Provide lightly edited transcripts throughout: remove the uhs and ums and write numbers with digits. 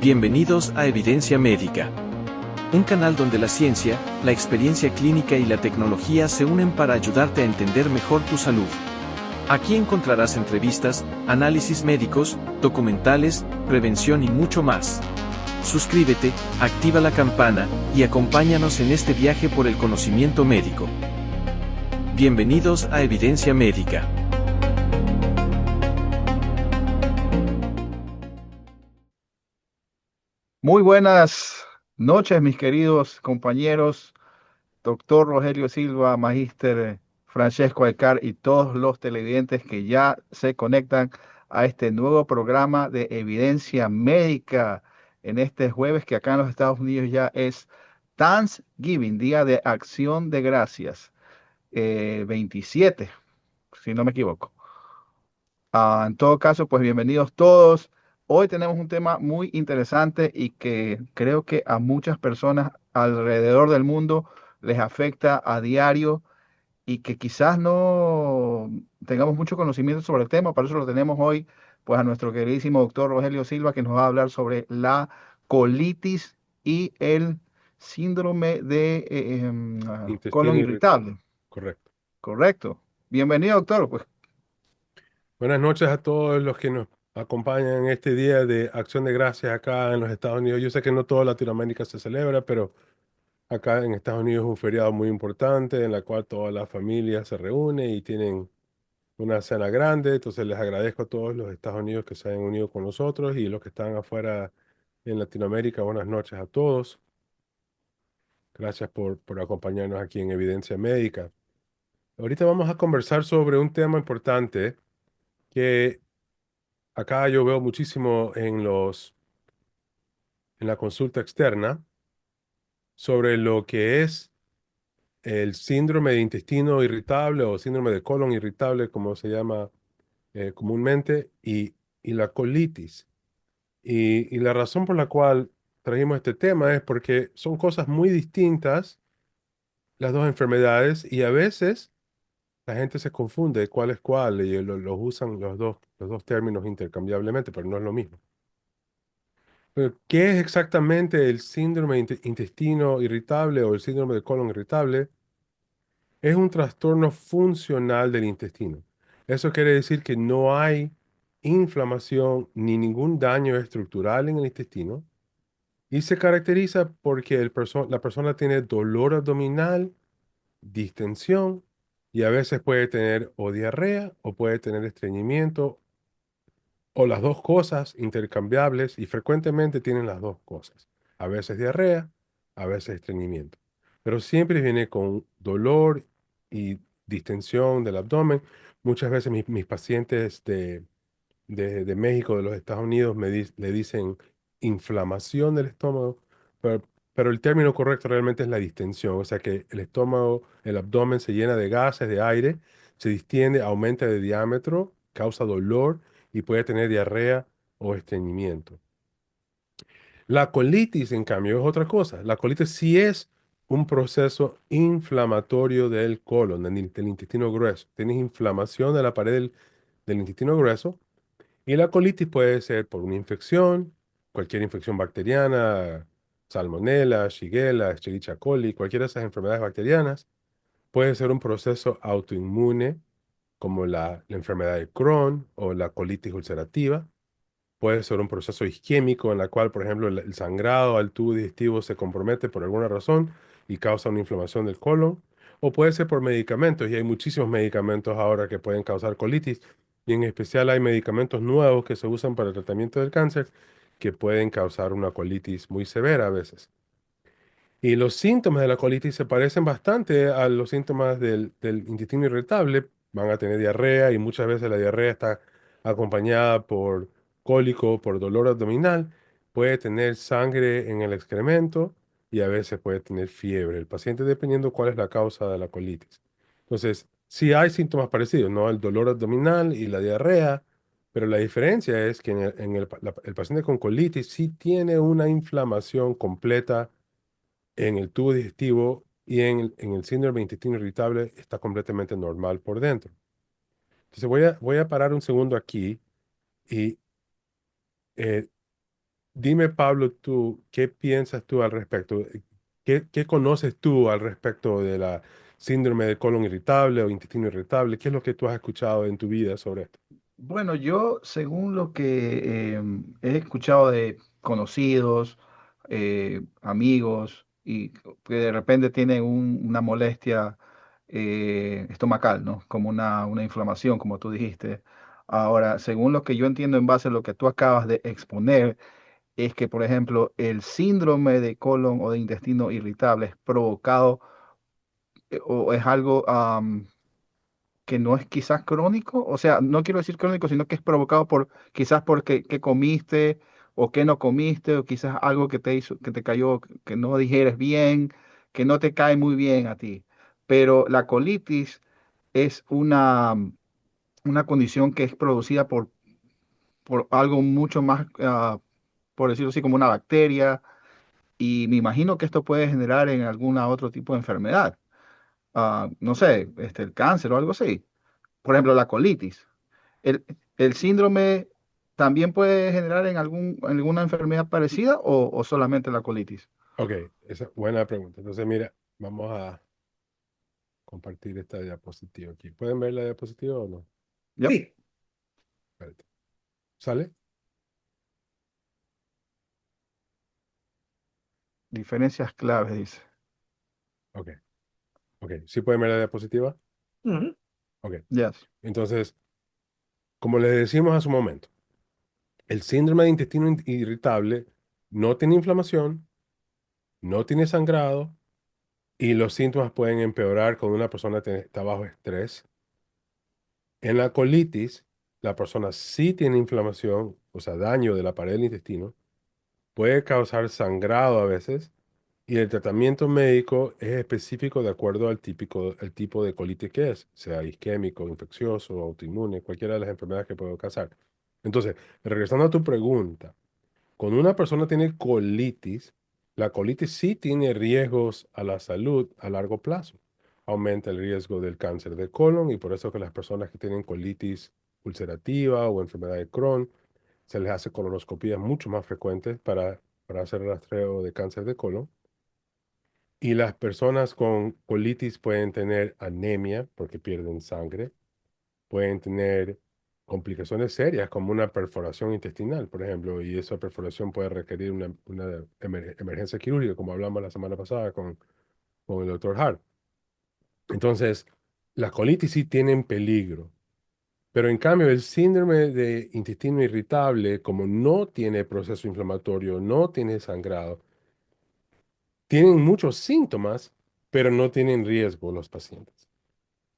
Bienvenidos a Evidencia Médica, un canal donde la ciencia, la experiencia clínica y la tecnología se unen para ayudarte a entender mejor tu salud. Aquí encontrarás entrevistas, análisis médicos, documentales, prevención y mucho más. Suscríbete, activa la campana y acompáñanos en este viaje por el conocimiento médico. Bienvenidos a Evidencia Médica. Muy buenas noches, mis queridos compañeros, doctor Rogelio Silva, magíster Francesco Alcar y todos los televidentes que ya se conectan a este nuevo programa de Evidencia Médica en este jueves que acá en los Estados Unidos ya es Thanksgiving, Día de Acción de Gracias, 27, si no me equivoco. En todo caso, pues bienvenidos todos. Hoy tenemos un tema muy interesante y que creo que a muchas personas alrededor del mundo les afecta a diario y que quizás no tengamos mucho conocimiento sobre el tema. Por eso lo tenemos hoy, pues a nuestro queridísimo doctor Rogelio Silva, que nos va a hablar sobre la colitis y el síndrome de colon Intestino irritable. irritable. Correcto. Correcto. Bienvenido, doctor. Pues Buenas noches a todos los que nos acompañan en este día de Acción de Gracias acá en los Estados Unidos. Yo sé que no toda Latinoamérica se celebra, pero acá en Estados Unidos es un feriado muy importante en la cual toda la familia se reúne y tienen una cena grande. Entonces les agradezco a todos los Estados Unidos que se hayan unido con nosotros y los que están afuera en Latinoamérica. Buenas noches a todos. Gracias por acompañarnos aquí en Evidencia Médica. Ahorita vamos a conversar sobre un tema importante que acá yo veo muchísimo en la consulta externa sobre lo que es el síndrome de intestino irritable o síndrome de colon irritable, como se llama comúnmente, y la colitis. Y la razón por la cual trajimos este tema es porque son cosas muy distintas, las dos enfermedades, y a veces la gente se confunde cuál es cuál y los usan los dos términos intercambiablemente, pero no es lo mismo. Pero, ¿qué es exactamente el síndrome de intestino irritable o el síndrome de colon irritable? Es un trastorno funcional del intestino. Eso quiere decir que no hay inflamación ni ningún daño estructural en el intestino y se caracteriza porque la persona tiene dolor abdominal, distensión y a veces puede tener o diarrea o puede tener estreñimiento o las dos cosas intercambiables y frecuentemente tienen las dos cosas. A veces diarrea, a veces estreñimiento. Pero siempre viene con dolor y distensión del abdomen. Muchas veces mis pacientes de México, de los Estados Unidos, le dicen inflamación del estómago, pero, pero el término correcto realmente es la distensión. O sea que el estómago, el abdomen se llena de gases, de aire, se distiende, aumenta de diámetro, causa dolor y puede tener diarrea o estreñimiento. La colitis, en cambio, es otra cosa. La colitis sí es un proceso inflamatorio del colon, del intestino grueso. Tienes inflamación de la pared del intestino grueso y la colitis puede ser por una infección, cualquier infección bacteriana, Salmonella, Shigella, Escherichia coli, cualquiera de esas enfermedades bacterianas. Puede ser un proceso autoinmune, como la enfermedad de Crohn o la colitis ulcerativa. Puede ser un proceso isquémico en la cual, por ejemplo, el sangrado al tubo digestivo se compromete por alguna razón y causa una inflamación del colon. O puede ser por medicamentos, y hay muchísimos medicamentos ahora que pueden causar colitis. Y en especial hay medicamentos nuevos que se usan para el tratamiento del cáncer que pueden causar una colitis muy severa a veces. Y los síntomas de la colitis se parecen bastante a los síntomas del intestino irritable. Van a tener diarrea y muchas veces la diarrea está acompañada por cólico, por dolor abdominal. Puede tener sangre en el excremento y a veces puede tener fiebre. El paciente dependiendo cuál es la causa de la colitis. Entonces, sí hay síntomas parecidos, ¿no? El dolor abdominal y la diarrea, pero la diferencia es que el paciente con colitis sí tiene una inflamación completa en el tubo digestivo y en el síndrome de intestino irritable está completamente normal por dentro. Entonces voy a parar un segundo aquí y eh, dime, Pablo, tú, ¿qué piensas tú al respecto? ¿Qué conoces tú al respecto de la síndrome de colon irritable o intestino irritable? ¿Qué es lo que tú has escuchado en tu vida sobre esto? Bueno, yo, según lo que he escuchado de conocidos, amigos, y que de repente tienen una molestia estomacal, ¿no? Como una inflamación, como tú dijiste. Ahora, según lo que yo entiendo en base a lo que tú acabas de exponer, es que, por ejemplo, el síndrome de colon o de intestino irritable es provocado o es algo que no es quizás crónico, o sea, no quiero decir crónico, sino que es provocado por quizás porque qué comiste o qué no comiste, o quizás algo que te hizo, que te cayó, que no digieres bien, que no te cae muy bien a ti. Pero la colitis es una condición que es producida por algo mucho más, por decirlo así, como una bacteria, y me imagino que esto puede generar en alguna otro tipo de enfermedad. No sé, el cáncer o algo así. Por ejemplo, la colitis. ¿El, el síndrome también puede generar en alguna enfermedad parecida o solamente la colitis? Ok, esa es buena pregunta. Entonces, mira, vamos a compartir esta diapositiva aquí. ¿Pueden ver la diapositiva o no? Yep. Sí. Espérate. ¿Sale? Diferencias claves, dice. Ok, ok. ¿Sí pueden ver la diapositiva? Ujú. Ok. Yes. Entonces, como les decimos hace un momento, el síndrome de intestino irritable no tiene inflamación, no tiene sangrado y los síntomas pueden empeorar cuando una persona está bajo estrés. En la colitis, la persona sí tiene inflamación, o sea, daño de la pared del intestino, puede causar sangrado a veces y el tratamiento médico es específico de acuerdo al tipo de colitis que es, sea isquémico, infeccioso, autoinmune, cualquiera de las enfermedades que puede causar. Entonces, regresando a tu pregunta, cuando una persona tiene colitis, la colitis sí tiene riesgos a la salud a largo plazo. Aumenta el riesgo del cáncer de colon y por eso que las personas que tienen colitis ulcerativa o enfermedad de Crohn se les hace colonoscopías mucho más frecuentes para hacer rastreo de cáncer de colon. Y las personas con colitis pueden tener anemia porque pierden sangre, pueden tener complicaciones serias como una perforación intestinal, por ejemplo, y esa perforación puede requerir una emergencia quirúrgica, como hablamos la semana pasada con el doctor Hart. Entonces, las colitis sí tienen peligro, pero en cambio el síndrome de intestino irritable, como no tiene proceso inflamatorio, no tiene sangrado, tienen muchos síntomas, pero no tienen riesgo los pacientes.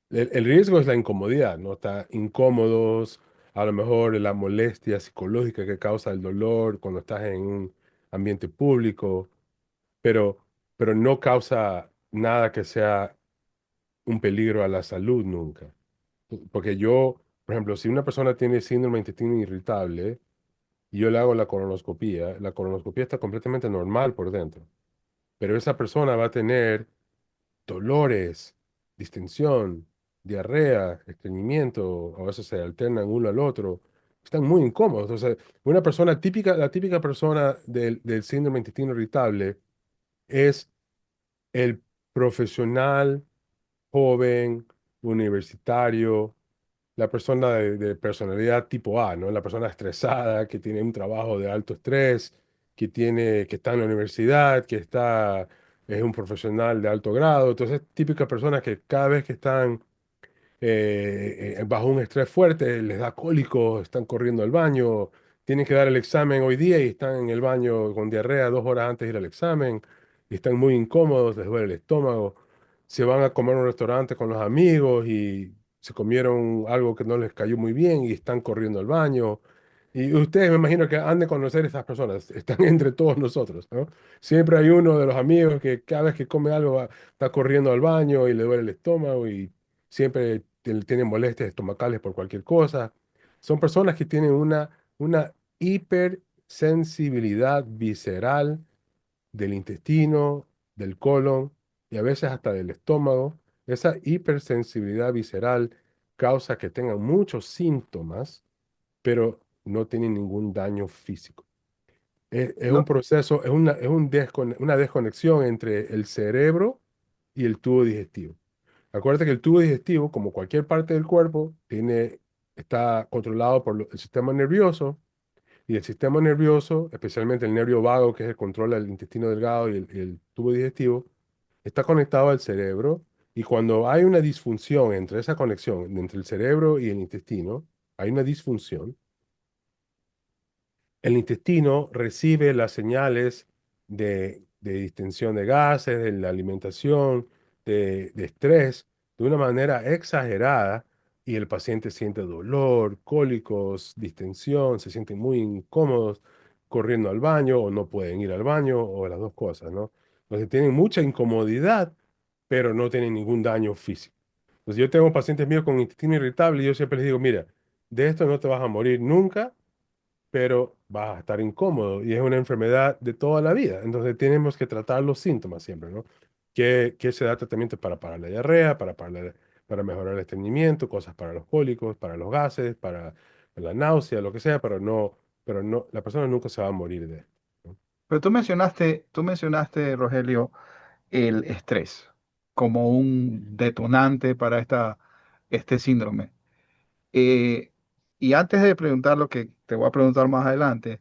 El riesgo es la incomodidad, ¿no? Está incómodos, a lo mejor la molestia psicológica que causa el dolor cuando estás en un ambiente público, pero, pero no causa nada que sea un peligro a la salud nunca. Porque yo, por ejemplo, si una persona tiene síndrome de intestino irritable y yo le hago la colonoscopía está completamente normal por dentro, pero esa persona va a tener dolores, distensión, diarrea, estreñimiento, a veces se alternan uno al otro, están muy incómodos. O sea, una persona típica, la típica persona del síndrome de intestino irritable es el profesional joven, universitario, la persona de personalidad tipo A, ¿no? La persona estresada, que tiene un trabajo de alto estrés, que está en la universidad, es un profesional de alto grado. Entonces, típicas personas que cada vez que están bajo un estrés fuerte, les da cólicos, están corriendo al baño, tienen que dar el examen hoy día y están en el baño con diarrea 2 horas antes de ir al examen, y están muy incómodos, les duele el estómago, se van a comer a un restaurante con los amigos y se comieron algo que no les cayó muy bien y están corriendo al baño. Y ustedes me imagino que han de conocer a estas personas, están entre todos nosotros, ¿no? Siempre hay uno de los amigos que cada vez que come algo está corriendo al baño y le duele el estómago y siempre tienen molestias estomacales por cualquier cosa. Son personas que tienen una hipersensibilidad visceral del intestino, del colon y a veces hasta del estómago. Esa hipersensibilidad visceral causa que tengan muchos síntomas, pero no tienen ningún daño físico. Es un No, proceso, una desconexión entre el cerebro y el tubo digestivo. Acuérdate que el tubo digestivo, como cualquier parte del cuerpo, está controlado por el sistema nervioso, y el sistema nervioso, especialmente el nervio vago, que es el que controla el intestino delgado y el tubo digestivo, está conectado al cerebro. Y cuando hay una disfunción entre esa conexión, entre el cerebro y el intestino, hay una disfunción. El intestino recibe las señales de distensión de gases, de la alimentación, de estrés, de una manera exagerada, y el paciente siente dolor, cólicos, distensión, se sienten muy incómodos corriendo al baño o no pueden ir al baño o las dos cosas, ¿no? Entonces tienen mucha incomodidad, pero no tienen ningún daño físico. Entonces yo tengo pacientes míos con intestino irritable y yo siempre les digo, mira, de esto no te vas a morir nunca, pero vas a estar incómodo y es una enfermedad de toda la vida. Entonces tenemos que tratar los síntomas siempre, ¿no? Que se da tratamiento para parar la diarrea, para mejorar el estreñimiento, cosas para los cólicos, para los gases, para la náusea, lo que sea, pero no, la persona nunca se va a morir de esto, ¿no? pero tú mencionaste, Rogelio, el estrés como un detonante para este síndrome. Eh, y antes de preguntar lo que te voy a preguntar más adelante,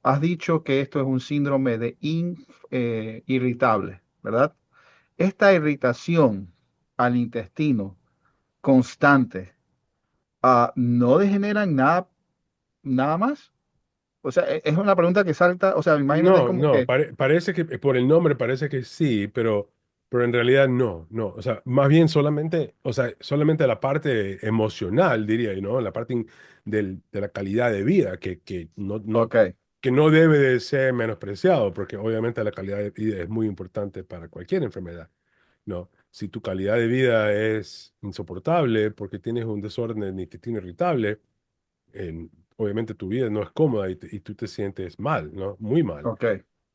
has dicho que esto es un síndrome de irritable, ¿verdad? Esta irritación al intestino constante, ¿no degenera en nada más? O sea, es una pregunta que salta, o sea, imagínate, es No, como no, que, parece que por el nombre parece que sí, pero en realidad no, no. O sea, más bien solamente, o sea, solamente la parte emocional, diría yo, ¿no? La parte de la calidad de vida ok, que no debe de ser menospreciado, porque obviamente la calidad de vida es muy importante para cualquier enfermedad, ¿no? Si tu calidad de vida es insoportable porque tienes un desorden del intestino irritable, obviamente tu vida no es cómoda y tú te sientes mal, ¿no? Muy mal, ok.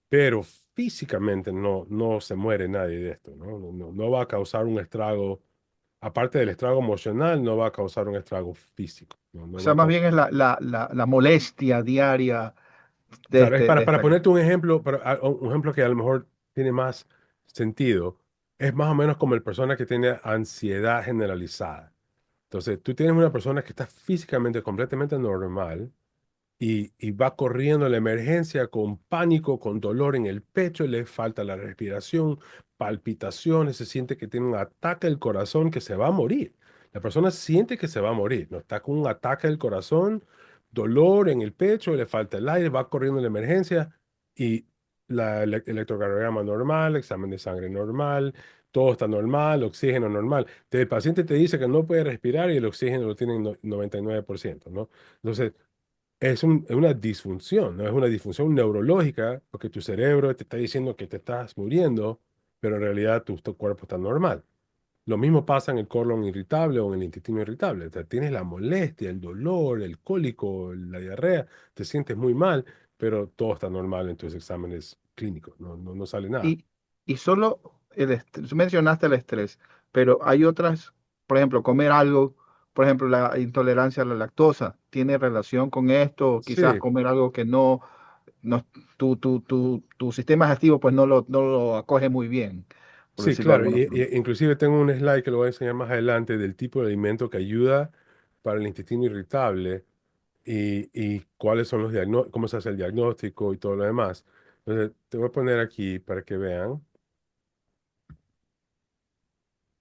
pero físicamente no se muere nadie de esto, ¿no? No va a causar un estrago, aparte del estrago emocional, no va a causar un estrago físico, ¿no? O No va sea, a más causar. bien es la molestia diaria de Claro, es de para esta. ponerte un ejemplo, un ejemplo que a lo mejor tiene más sentido, es más o menos como el persona que tiene ansiedad generalizada. Entonces, tú tienes una persona que está físicamente completamente normal, y va corriendo a la emergencia con pánico, con dolor en el pecho, le falta la respiración, palpitaciones, se siente que tiene un ataque al corazón, que se va a morir. La persona siente que se va a morir, no está con un ataque al corazón, dolor en el pecho, le falta el aire, va corriendo a la emergencia y electrocardiograma normal, examen de sangre normal, todo está normal, oxígeno normal. El paciente te dice que no puede respirar y el oxígeno lo tiene en 99%, ¿no? Entonces, es una disfunción, ¿no? Es una disfunción neurológica porque tu cerebro te está diciendo que te estás muriendo, pero en realidad tu cuerpo está normal. Lo mismo pasa en el colon irritable o en el intestino irritable. O sea, tienes la molestia, el dolor, el cólico, la diarrea, te sientes muy mal, pero todo está normal en tus exámenes clínicos, no sale nada. Y, y solo tú mencionaste el estrés, pero hay otras, por ejemplo, comer algo, por ejemplo, la intolerancia a la lactosa, ¿tiene relación con esto? O quizás Sí, comer algo que no tu sistema digestivo pues no lo acoge muy bien, por sí, decirlo de claro. alguna forma. Inclusive tengo un slide que lo voy a enseñar más adelante del tipo de alimento que ayuda para el intestino irritable y cuáles son los diagnósticos, cómo se hace el diagnóstico y todo lo demás. Entonces, te voy a poner aquí para que vean.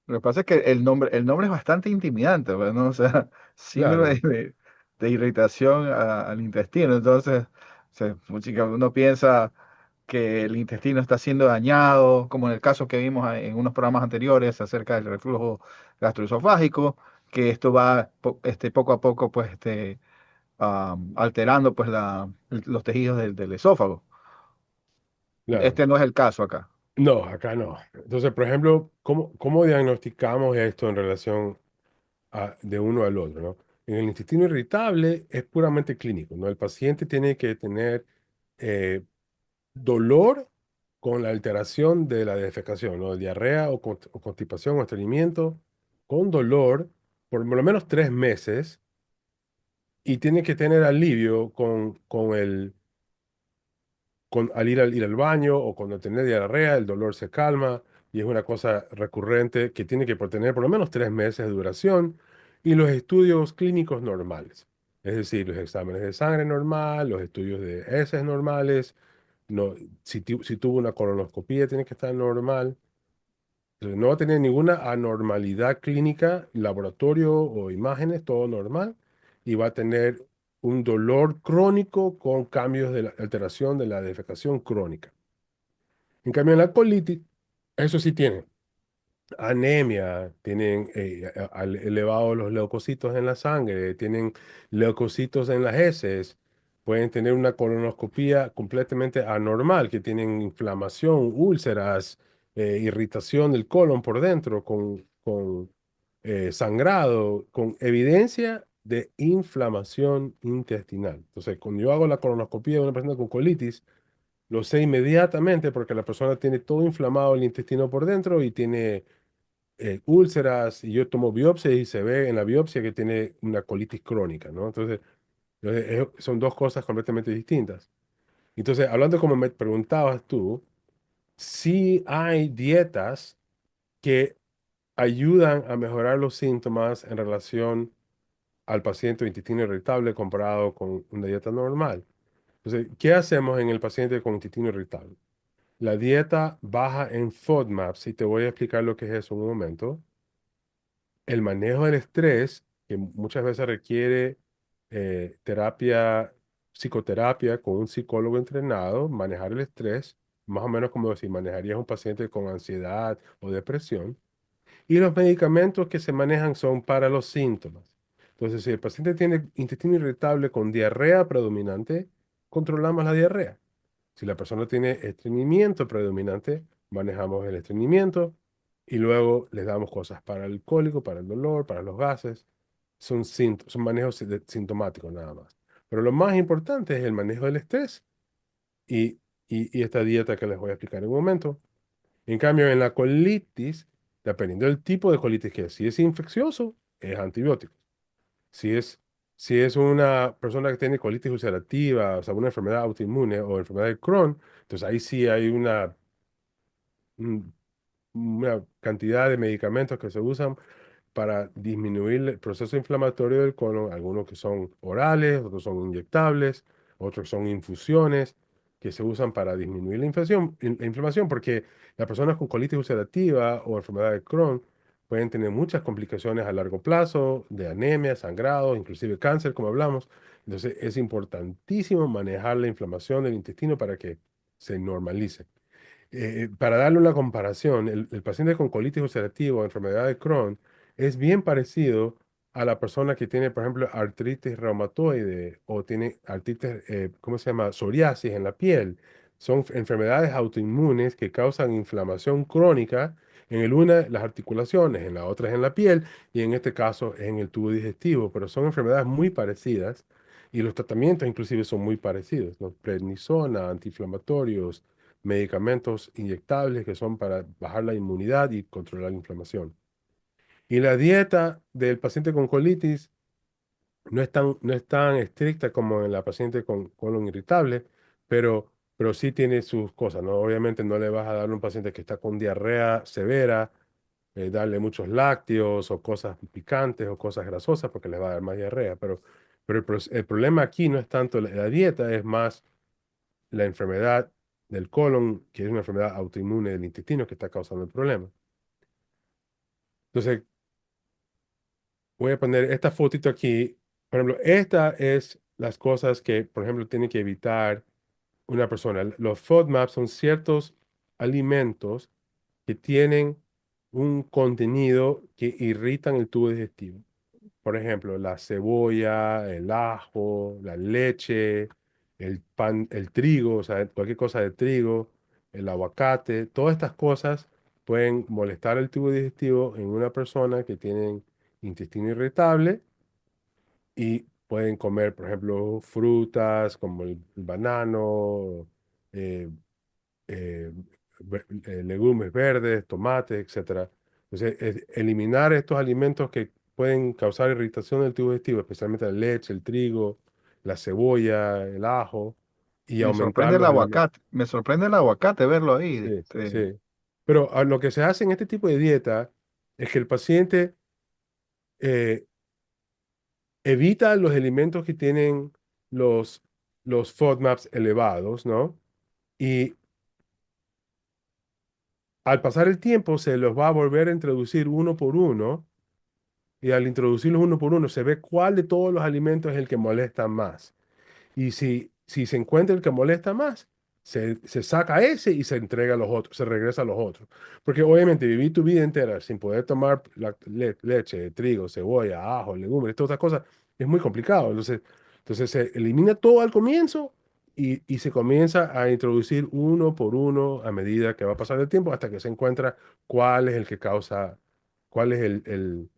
Lo que pasa es que el nombre es bastante intimidante, pues, ¿no? O sea, síndrome Claro, de irritación al intestino. Entonces, puchica, uno piensa que el intestino está siendo dañado, como en el caso que vimos en unos programas anteriores acerca del reflujo gastroesofágico, que esto va poco a poco pues, alterando pues, los tejidos del esófago. claro. Este no es el caso acá. No, acá no. Entonces, por ejemplo, ¿cómo diagnosticamos esto en relación de uno al otro, ¿no? En el intestino irritable es puramente clínico, ¿no? El paciente tiene que tener eh, dolor con la alteración de la defecación, ¿no? Diarrea o constipación o estreñimiento con dolor por lo menos 3 meses, y tiene que tener alivio con al ir al baño o cuando tenés diarrea, el dolor se calma y es una cosa recurrente que tiene que tener por lo menos 3 meses de duración y los estudios clínicos normales. Es decir, los exámenes de sangre normal, los estudios de heces normales, no, si tuvo una colonoscopia tiene que estar normal. Entonces, no va a tener ninguna anormalidad clínica, laboratorio o imágenes, todo normal, y va a tener un dolor crónico con cambios de la alteración de la defecación crónica. En cambio, en la colitis, eso sí tiene anemia, tienen elevados los leucocitos en la sangre, tienen leucocitos en las heces, pueden tener una colonoscopía completamente anormal, que tienen inflamación, úlceras, irritación del colon por dentro, con sangrado, con evidencia de inflamación intestinal. Entonces, cuando yo hago la colonoscopía de una persona con colitis, lo sé inmediatamente porque la persona tiene todo inflamado el intestino por dentro y tiene úlceras, y yo tomo biopsia y se ve en la biopsia que tiene una colitis crónica, ¿no? Entonces, son dos cosas completamente distintas. Entonces, hablando como me preguntabas tú, sí hay dietas que ayudan a mejorar los síntomas en relación al paciente de intestino irritable comparado con una dieta normal. Entonces, ¿qué hacemos en el paciente con intestino irritable? La dieta baja en FODMAPs, y te voy a explicar lo que es eso en un momento. El manejo del estrés, que muchas veces requiere psicoterapia con un psicólogo entrenado, manejar el estrés, más o menos como si manejarías un paciente con ansiedad o depresión. Y los medicamentos que se manejan son para los síntomas. Entonces, si el paciente tiene intestino irritable con diarrea predominante, controlamos la diarrea. Si la persona tiene estreñimiento predominante, manejamos el estreñimiento y luego les damos cosas para el cólico, para el dolor, para los gases. Son manejos sintomáticos nada más. Pero lo más importante es el manejo del estrés y, y esta dieta que les voy a explicar en un momento. En cambio, en la colitis, dependiendo del tipo de colitis que es, si es infeccioso, es antibiótico. Si es, si es una persona que tiene colitis ulcerativa, o sea, una enfermedad autoinmune o enfermedad de Crohn, entonces ahí sí hay un- una cantidad de medicamentos que se usan para disminuir el proceso inflamatorio del colon, algunos que son orales, otros son inyectables, otros son infusiones que se usan para disminuir la inflamación, porque las personas con colitis ulcerativa o enfermedad de Crohn pueden tener muchas complicaciones a largo plazo, de anemia, sangrado, inclusive cáncer, como hablamos. Entonces es importantísimo manejar la inflamación del intestino para que se normalice. Para darle una comparación, el paciente con colitis ulcerativa o enfermedad de Crohn es bien parecido a la persona que tiene, por ejemplo, artritis reumatoide o tiene artritis, ¿cómo se llama? Psoriasis en la piel. Son enfermedades autoinmunes que causan inflamación crónica en el una las articulaciones, en la otra es en la piel y en este caso es en el tubo digestivo, pero son enfermedades muy parecidas y los tratamientos inclusive son muy parecidos, ¿no? Prednisona, antiinflamatorios, medicamentos inyectables que son para bajar la inmunidad y controlar la inflamación. Y la dieta del paciente con colitis no es tan estricta como en la paciente con colon irritable, pero sí tiene sus cosas, ¿no? Obviamente no le vas a dar a un paciente que está con diarrea severa, darle muchos lácteos o cosas picantes o cosas grasosas porque le va a dar más diarrea, pero el problema aquí no es tanto la dieta, es más la enfermedad del colon, que es una enfermedad autoinmune del intestino que está causando el problema. Entonces, voy a poner esta fotito aquí. Por ejemplo, esta es las cosas que, por ejemplo, tiene que evitar una persona. Los FODMAPs son ciertos alimentos que tienen un contenido que irritan el tubo digestivo. Por ejemplo, la cebolla, el ajo, la leche, el pan, el trigo, o sea, cualquier cosa de trigo, el aguacate, todas estas cosas pueden molestar el tubo digestivo en una persona que tiene intestino irritable y pueden comer, por ejemplo, frutas como el banano, eh, eh, legumes verdes, tomates, etcétera. Entonces, eliminar estos alimentos que pueden causar irritación del tubo digestivo, especialmente la leche, el trigo, la cebolla, el ajo, y aumentar los elementos. Me sorprende el aguacate verlo ahí. Sí, sí. Pero lo que se hace en este tipo de dieta es que el paciente eh, evita los alimentos que tienen los, los FODMAPs elevados, ¿no? Y al pasar el tiempo se los va a volver a introducir uno por uno, y al introducirlos uno por uno se ve cuál de todos los alimentos es el que molesta más. Y si se encuentra el que molesta más, se saca ese y se entrega a los otros, se regresa a los otros. Porque obviamente vivir tu vida entera sin poder tomar leche, trigo, cebolla, ajo, legumbres, todas estas cosas, es muy complicado. Entonces se elimina todo al comienzo y se comienza a introducir uno por uno a medida que va a pasar el tiempo hasta que se encuentra cuál es el que causa, cuál es el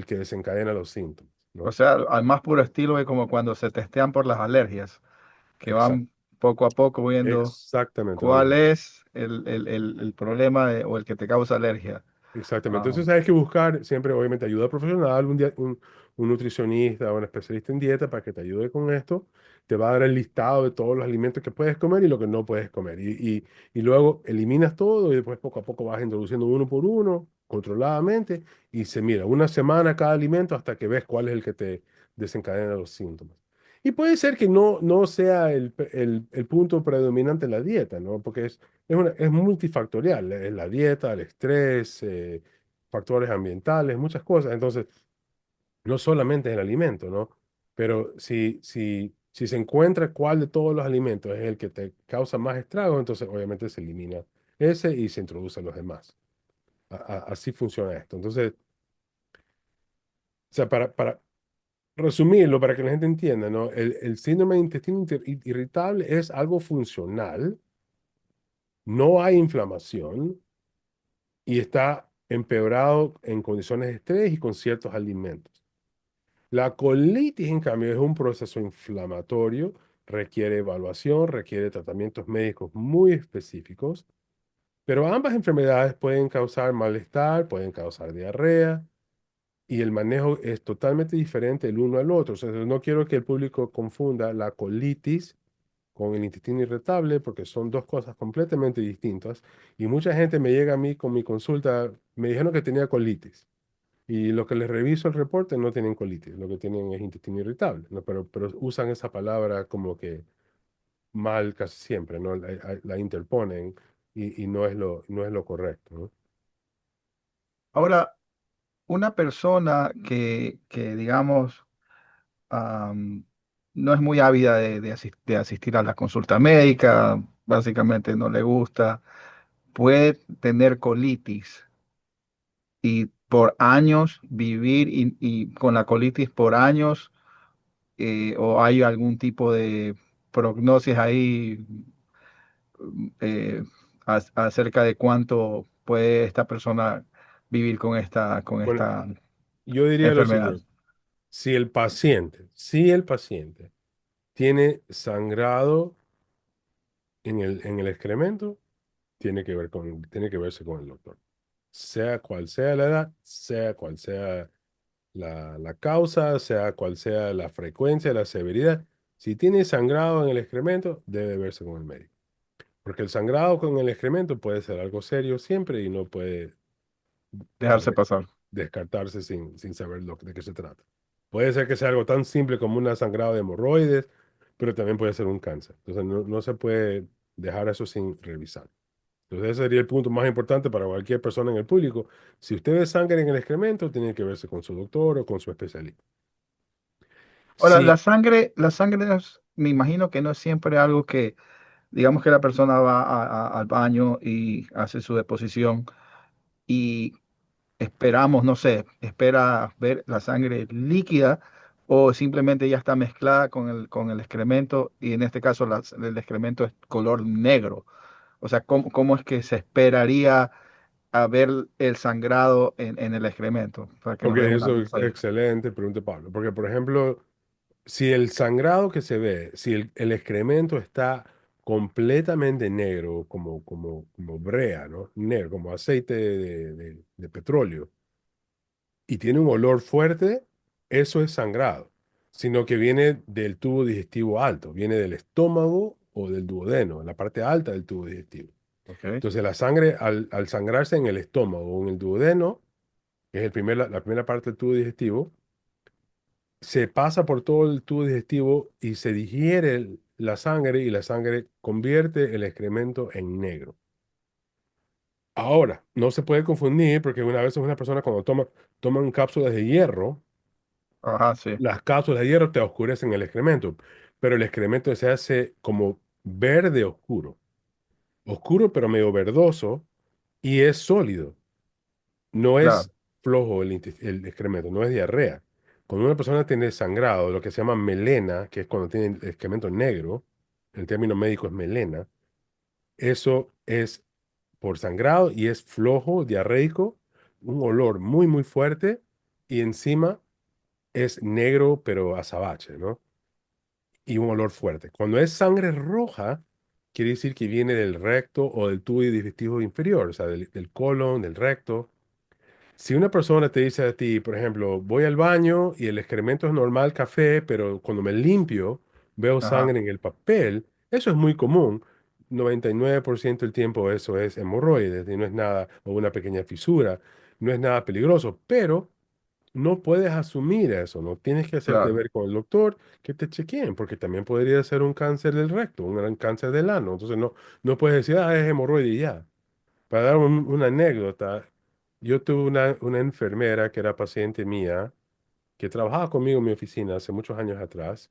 que desencadena los síntomas, O ¿no? sea, al más puro estilo es como cuando se testean por las alergias, que Exacto. van poco a poco viendo Exactamente lo cuál mismo. es el problema o el que te causa alergia. Exactamente. Ah, Entonces hay que buscar siempre, obviamente, ayuda profesional, un nutricionista o un especialista en dieta para que te ayude con esto. Te va a dar el listado de todos los alimentos que puedes comer y lo que no puedes comer. Y luego eliminas todo y después poco a poco vas introduciendo uno por uno, controladamente, y se mira una semana cada alimento hasta que ves cuál es el que te desencadena los síntomas. Y puede ser que no sea el punto predominante en la dieta, ¿no? Porque es multifactorial, es la dieta, el estrés, factores ambientales, muchas cosas. Entonces, no solamente es el alimento, ¿no? Pero si se encuentra cuál de todos los alimentos es el que te causa más estragos, entonces obviamente se elimina ese y se introducen los demás. Así funciona esto. Entonces, o sea, para resumirlo, para que la gente entienda, ¿no? El síndrome de intestino irritable es algo funcional, no hay inflamación y está empeorado en condiciones de estrés y con ciertos alimentos. La colitis, en cambio, es un proceso inflamatorio, requiere evaluación, requiere tratamientos médicos muy específicos, pero ambas enfermedades pueden causar malestar, pueden causar diarrea, y el manejo es totalmente diferente el uno al otro. O sea, no quiero que el público confunda la colitis con el intestino irritable, porque son dos cosas completamente distintas. Y mucha gente me llega a mí con mi consulta, me dijeron que tenía colitis. Y lo que les reviso el reporte no tienen colitis, lo que tienen es intestino irritable, ¿no? Pero usan esa palabra como que mal casi siempre, ¿no? La interponen y no es lo correcto, ¿no? ahora, una persona que digamos, no es muy ávida de asistir a la consulta médica, básicamente no le gusta, puede tener colitis y por años vivir y con la colitis por años, o hay algún tipo de prognosis ahí, eh, acerca de cuánto puede esta persona vivir con Bueno, esta yo diría lo enfermedad. siguiente, si el paciente tiene sangrado en el excremento, tiene que verse con el doctor. Sea cual sea la edad, sea cual sea la causa, sea cual sea la frecuencia, la severidad. Si tiene sangrado en el excremento, debe verse con el médico. Porque el sangrado con el excremento puede ser algo serio siempre y no puede Dejarse pasar. descartarse sin saber de qué se trata. Puede ser que sea algo tan simple como un sangrado de hemorroides, pero también puede ser un cáncer. Entonces no se puede dejar eso sin revisar. Entonces ese sería el punto más importante para cualquier persona en el público. Si usted ve sangre en el excremento, tiene que verse con su doctor o con su especialista. Ahora, Sí, la sangre me imagino que no es siempre algo que, digamos que la persona va al baño y hace su deposición y esperamos, no sé, espera ver la sangre líquida o simplemente ya está mezclada con el excremento y en este caso el excremento es color negro. O sea, ¿cómo es que se esperaría a ver el sangrado en el excremento? Para que ok, nos dé una eso es luz ahí. excelente, pregunta Pablo. Porque, por ejemplo, si el sangrado que se ve, si el excremento está completamente negro, como brea, ¿no? Negro, como aceite de petróleo, y tiene un olor fuerte, eso es sangrado, sino que viene del tubo digestivo alto, viene del estómago o del duodeno, en la parte alta del tubo digestivo. Ok. Entonces la sangre, al sangrarse en el estómago o en el duodeno, que es la primera parte del tubo digestivo, se pasa por todo el tubo digestivo y se digiere la sangre y la sangre convierte el excremento en negro. Ahora, no se puede confundir porque una vez una persona cuando toman cápsulas de hierro, Ajá, sí. las cápsulas de hierro te oscurecen el excremento, pero el excremento se hace como verde oscuro, oscuro pero medio verdoso y es sólido. No Claro. es flojo el excremento, no es diarrea. Cuando una persona tiene sangrado, lo que se llama melena, que es cuando tiene el excremento negro, el término médico es melena, eso es por sangrado y es flojo, diarreico, un olor muy, muy fuerte y encima es negro pero azabache, ¿no? Y un olor fuerte. Cuando es sangre roja, quiere decir que viene del recto o del tubo digestivo inferior, o sea, del colon, del recto. Si una persona te dice a ti, por ejemplo, voy al baño y el excremento es normal café, pero cuando me limpio veo Ajá, sangre en el papel, eso es muy común. 99% del tiempo eso es hemorroides y no es nada, o una pequeña fisura, no es nada peligroso, pero no puedes asumir eso, no tienes que hacerte claro. ver con el doctor que te chequeen, porque también podría ser un cáncer del recto, un gran cáncer del ano. Entonces no puedes decir, ah, es hemorroide y ya. Para dar una anécdota, yo tuve una enfermera que era paciente mía, que trabajaba conmigo en mi oficina hace muchos años atrás.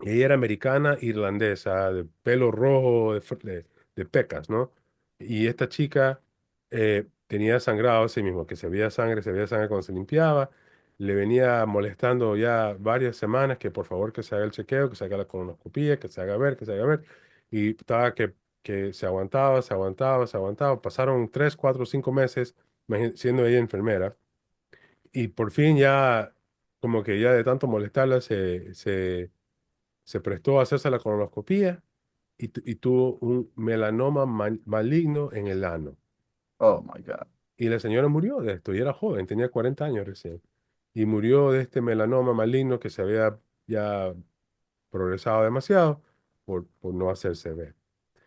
Ella era americana irlandesa, de pelo rojo, de pecas, ¿no? Y esta chica tenía sangrado así mismo, que se veía sangre cuando se limpiaba. Le venía molestando ya varias semanas que por favor que se haga el chequeo, que se haga la colonoscopia, que se haga ver, que se haga ver. Y estaba que se aguantaba, se aguantaba, se aguantaba. Pasaron 3, 4, 5 meses siendo ella enfermera. Y por fin ya, como que ya de tanto molestarla, se prestó a hacerse la colonoscopia y tuvo un melanoma maligno en el ano. Oh my God. Y la señora murió de esto, y era joven, tenía 40 años recién. Y murió de este melanoma maligno que se había ya progresado demasiado por no hacerse ver.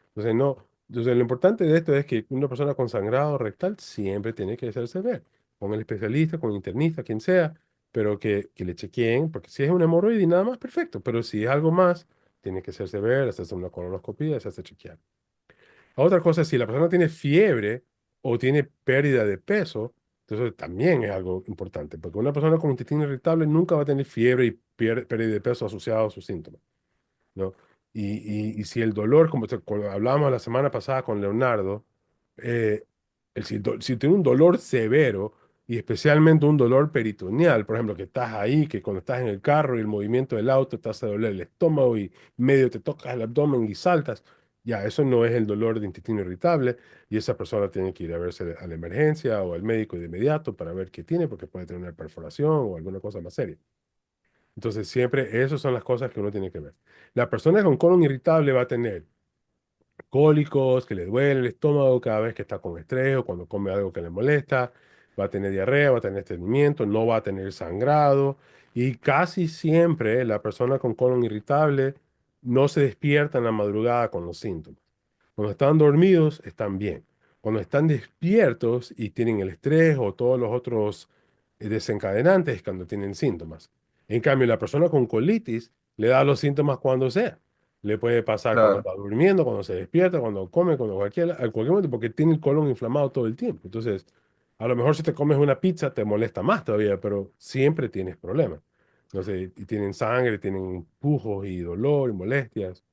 Entonces, no, entonces lo importante de esto es que una persona con sangrado rectal siempre tiene que hacerse ver, con el especialista, con el internista, quien sea, pero que le chequeen, porque si es una hemorroide y nada más, perfecto, pero si es algo más, tiene que hacerse ver, hacerse una colonoscopia, hacerse chequear. Otra cosa, si la persona tiene fiebre o tiene pérdida de peso, entonces también es algo importante, porque una persona con intestino irritable nunca va a tener fiebre y pérdida de peso asociado a sus síntomas. ¿No? Y si el dolor, como cuando hablábamos la semana pasada con Leonardo, eh, si tiene un dolor severo y especialmente un dolor peritoneal, por ejemplo, que estás ahí, que cuando estás en el carro y el movimiento del auto te hace doler el estómago y medio te tocas el abdomen y saltas, ya, eso no es el dolor de intestino irritable y esa persona tiene que ir a verse a la emergencia o al médico de inmediato para ver qué tiene, porque puede tener una perforación o alguna cosa más seria. Entonces, siempre esas son las cosas que uno tiene que ver. La persona con colon irritable va a tener cólicos, que le duele el estómago cada vez que está con estrés o cuando come algo que le molesta, va a tener diarrea, va a tener estreñimiento, no va a tener sangrado y casi siempre la persona con colon irritable no se despierta en la madrugada con los síntomas. Cuando están dormidos, están bien. Cuando están despiertos y tienen el estrés o todos los otros desencadenantes, es cuando tienen síntomas. En cambio, la persona con colitis le da los síntomas cuando sea. Le puede pasar cuando Claro. está durmiendo, cuando se despierta, cuando come, a cualquier momento, porque tiene el colon inflamado todo el tiempo. Entonces, a lo mejor si te comes una pizza te molesta más todavía, pero siempre tienes problemas. No sé, y tienen sangre, tienen pujos y dolor y molestias.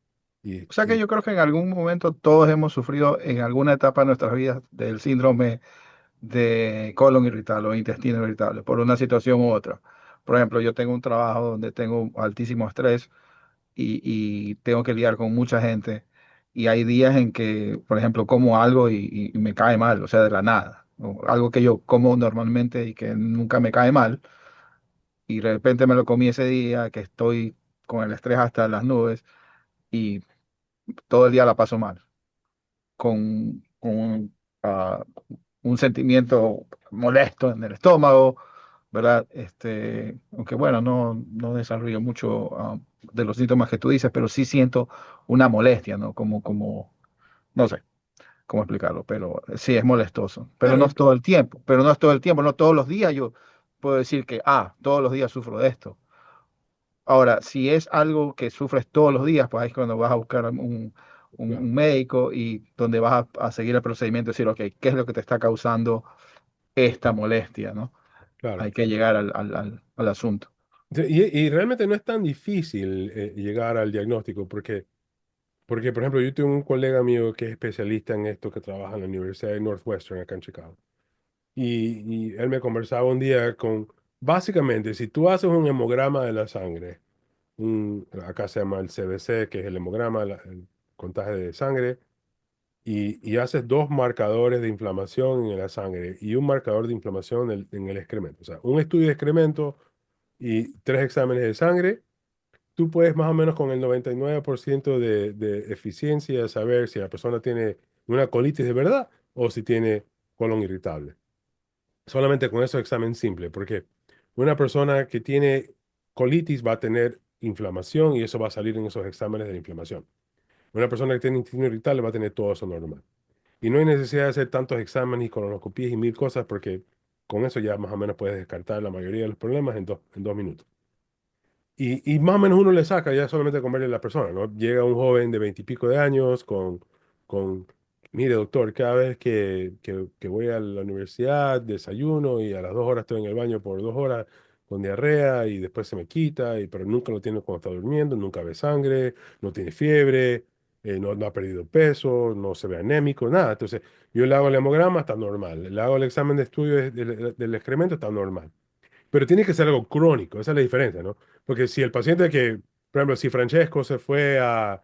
O sea que Y yo creo que en algún momento todos hemos sufrido en alguna etapa de nuestras vidas del síndrome de colon irritable o intestino irritable por una situación u otra. Por ejemplo, yo tengo un trabajo donde tengo un altísimo estrés y tengo que lidiar con mucha gente y hay días en que, por ejemplo, como algo y me cae mal, o sea, de la nada. O algo que yo como normalmente y que nunca me cae mal y de repente me lo comí ese día que estoy con el estrés hasta las nubes y todo el día la paso mal, con un sentimiento molesto en el estómago, ¿verdad? Aunque bueno, no desarrollo mucho de los síntomas que tú dices, pero sí siento una molestia, ¿no? No sé cómo explicarlo, pero sí es molestoso, pero Claro, no es todo el tiempo, pero no es todo el tiempo, no todos los días yo puedo decir que, todos los días sufro de esto. Ahora, si es algo que sufres todos los días, pues ahí es cuando vas a buscar claro, un médico y donde vas a seguir el procedimiento y decir, ok, ¿qué es lo que te está causando esta molestia, ¿no? claro. Hay que llegar al asunto. Sí, y realmente no es tan difícil llegar al diagnóstico porque, por ejemplo, yo tengo un colega mío que es especialista en esto que trabaja en la Universidad de Northwestern acá en Chicago. Y él me conversaba un día básicamente, si tú haces un hemograma de la sangre, acá se llama el CBC, que es el hemograma, el contagio de sangre, y haces dos marcadores de inflamación en la sangre y un marcador de inflamación en el excremento. O sea, un estudio de excremento y tres exámenes de sangre, tú puedes más o menos con el 99% de eficiencia saber si la persona tiene una colitis de verdad o si tiene colon irritable. Solamente con esos exámenes simples, porque una persona que tiene colitis va a tener inflamación y eso va a salir en esos exámenes de la inflamación. Una persona que tiene intestino irritable va a tener todo eso normal. Y no hay necesidad de hacer tantos exámenes y colonoscopías y mil cosas porque con eso ya más o menos puedes descartar la mayoría de los problemas en 2 minutos. Y más o menos uno le saca ya solamente con verle a la persona, ¿no? Llega un joven de 20 y pico de años mire doctor, cada vez que voy a la universidad desayuno y a las 2 horas estoy en el baño por 2 horas con diarrea y después se me quita, pero nunca lo tiene cuando está durmiendo, nunca ve sangre, no tiene fiebre, no ha perdido peso, no se ve anémico, nada. Entonces yo le hago el hemograma, está normal, le hago el examen de estudio del excremento, está normal. Pero tiene que ser algo crónico, esa es la diferencia, ¿no? Porque si el paciente por ejemplo, si Francesco se fue a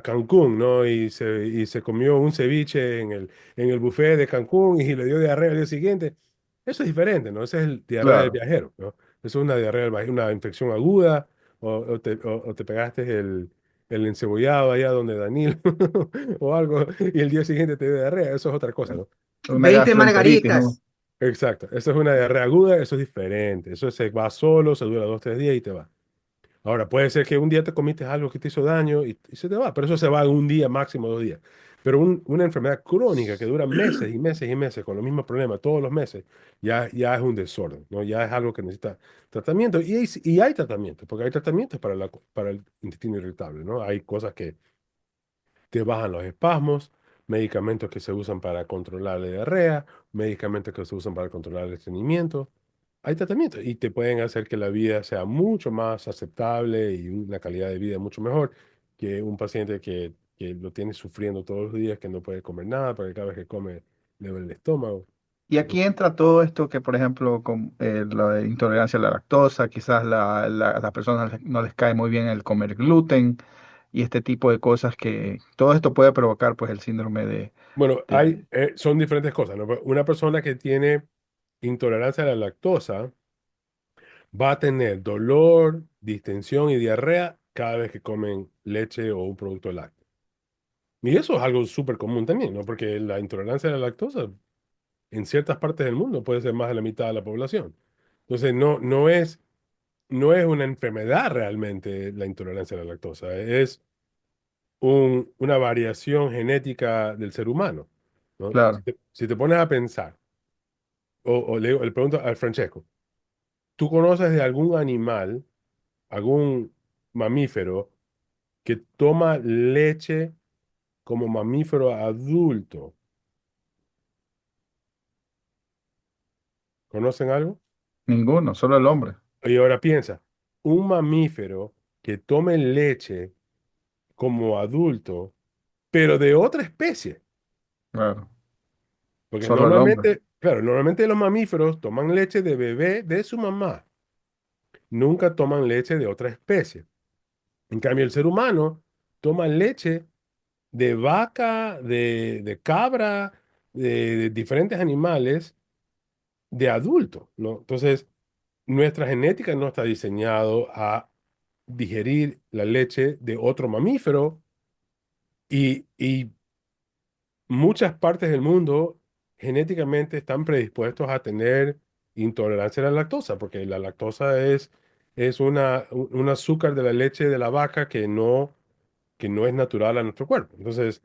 Cancún, ¿no? Y se comió un ceviche en el buffet de Cancún y le dio diarrea al día siguiente, eso es diferente, ¿no? Ese es el diarrea del Claro, viajero, ¿no? Eso es una diarrea del viajero, una infección aguda, o te pegaste el encebollado allá donde Danilo, o algo, y el día siguiente te dio diarrea, eso es otra cosa, ¿no? una 20 gastroenteritis, ¿no? margaritas. Exacto, eso es una diarrea aguda, eso es diferente, eso se va solo, se dura 2, 3 días y te va. Ahora, puede ser que un día te comiste algo que te hizo daño y se te va, pero eso se va en un día, máximo 2 días. Pero una enfermedad crónica que dura meses y meses y meses con los mismos problemas todos los meses, ya es un desorden, ¿no? Ya es algo que necesita tratamiento y hay tratamiento, porque hay tratamientos para el intestino irritable, ¿no? Hay cosas que te bajan los espasmos, medicamentos que se usan para controlar la diarrea, medicamentos que se usan para controlar el estreñimiento. Hay tratamientos y te pueden hacer que la vida sea mucho más aceptable y una calidad de vida mucho mejor que un paciente que lo tiene sufriendo todos los días, que no puede comer nada, porque cada vez que come le duele el estómago. Y aquí entra todo esto que, por ejemplo, con la intolerancia a la lactosa, quizás a las personas no les cae muy bien el comer gluten y este tipo de cosas que todo esto puede provocar pues el síndrome Bueno, de- son diferentes cosas, ¿no? Una persona que tiene intolerancia a la lactosa va a tener dolor, distensión y diarrea cada vez que comen leche o un producto lácteo. Y eso es algo súper común también, ¿no? Porque la intolerancia a la lactosa en ciertas partes del mundo puede ser más de la mitad de la población. Entonces, no es una enfermedad realmente la intolerancia a la lactosa, es una variación genética del ser humano, ¿no? Si claro, te, si te pones a pensar, le pregunto al Francesco, ¿tú conoces de algún animal, algún mamífero que toma leche como mamífero adulto? ¿Conocen algo? ninguno, solo el hombre, Y ahora piensa, un mamífero que tome leche como adulto, pero de otra especie. claro, Porque solo el hombre, normalmente, claro, normalmente los mamíferos toman leche de bebé de su mamá. Nunca toman leche de otra especie. En cambio, el ser humano toma leche de vaca, de cabra, de diferentes animales de adulto, ¿no? Entonces, nuestra genética no está diseñado a digerir la leche de otro mamífero y muchas partes del mundo genéticamente están predispuestos a tener intolerancia a la lactosa, porque la lactosa es es un azúcar de la leche de la vaca que no es natural a nuestro cuerpo. Entonces,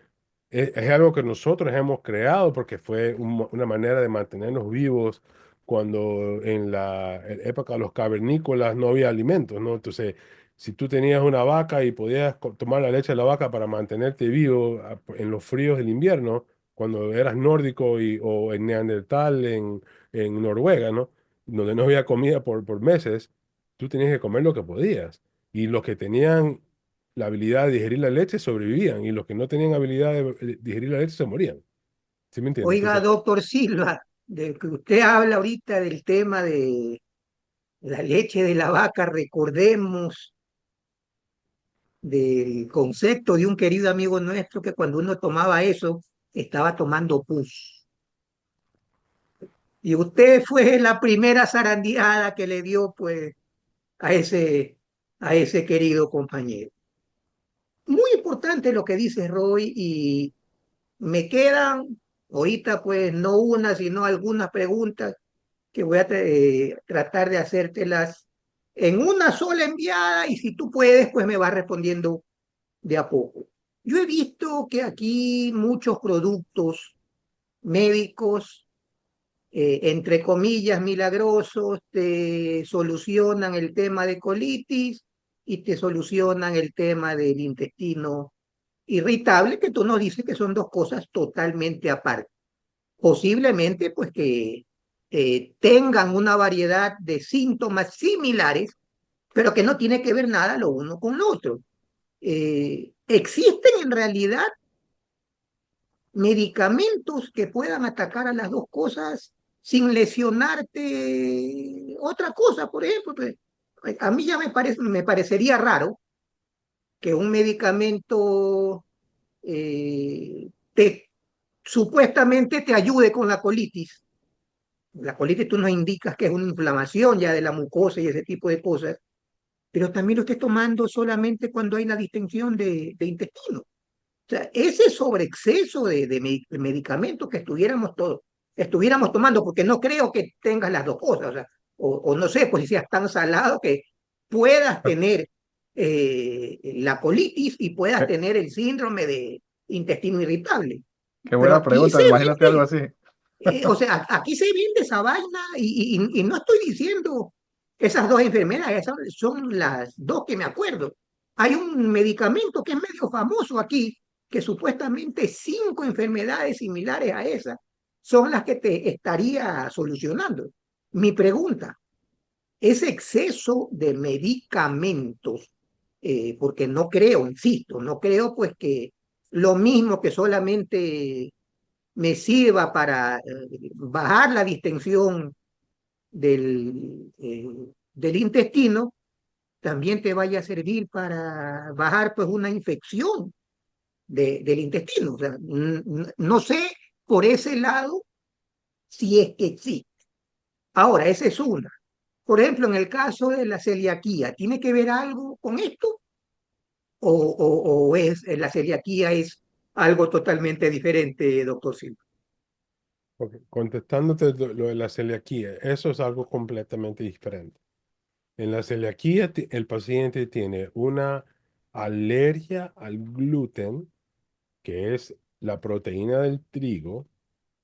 es algo que nosotros hemos creado porque fue una manera de mantenernos vivos cuando en la época de los cavernícolas no había alimentos, ¿no? Entonces, si tú tenías una vaca y podías tomar la leche de la vaca para mantenerte vivo en los fríos del invierno, cuando eras nórdico o en Neandertal, en Noruega, ¿no? Donde no había comida por meses, tú tenías que comer lo que podías. Y los que tenían la habilidad de digerir la leche sobrevivían y los que no tenían habilidad de digerir la leche se morían. ¿Sí me entiendes? Oiga, Entonces, doctor Silva, de que usted habla ahorita del tema de la leche de la vaca, recordemos del concepto de un querido amigo nuestro que cuando uno tomaba eso, estaba tomando pus. Y usted fue la primera zarandeada que le dio pues a a ese querido compañero. Muy importante lo que dice Roy y me quedan ahorita pues no una, sino algunas preguntas que voy a tratar de hacértelas en una sola enviada y si tú puedes pues me vas respondiendo de a poco. Yo he visto que aquí muchos productos médicos, entre comillas, milagrosos, te solucionan el tema de colitis y te solucionan el tema del intestino irritable, que tú nos dices que son dos cosas totalmente aparte. Posiblemente, pues que tengan una variedad de síntomas similares, pero que no tiene que ver nada lo uno con lo otro. ¿Existen en realidad medicamentos que puedan atacar a las dos cosas sin lesionarte otra cosa? Por ejemplo, pues, a mí ya me parecería raro que un medicamento te, supuestamente te ayude con la colitis. La colitis tú nos indicas que es una inflamación ya de la mucosa y ese tipo de cosas, pero también lo estés tomando solamente cuando hay la distensión de intestino. O sea, ese sobreexceso de medicamentos que estuviéramos tomando, porque no creo que tengas las dos cosas, o sea, o no sé, pues si seas tan salado que puedas tener la colitis y puedas Qué, tener el síndrome de intestino irritable. qué Pero buena aquí se pregunta, imagínate algo vende, así. o sea, aquí se vende esa vaina y no estoy diciendo esas dos enfermedades, esas son las dos que me acuerdo. Hay un medicamento que es medio famoso aquí, que supuestamente cinco enfermedades similares a esas son las que te estaría solucionando. Mi pregunta, ese exceso de medicamentos, porque no creo, insisto, no creo pues que lo mismo que solamente me sirva para bajar la distensión del intestino, también te vaya a servir para bajar pues una infección del intestino. O sea, no sé por ese lado si es que existe. Ahora, esa es una. Por ejemplo, en el caso de la celiaquía, ¿tiene que ver algo con esto? ¿O es, la celiaquía es algo totalmente diferente, doctor Silva? ok, contestándote lo de la celiaquía, eso es algo completamente diferente. En la celiaquía, el paciente tiene una alergia al gluten, que es la proteína del trigo,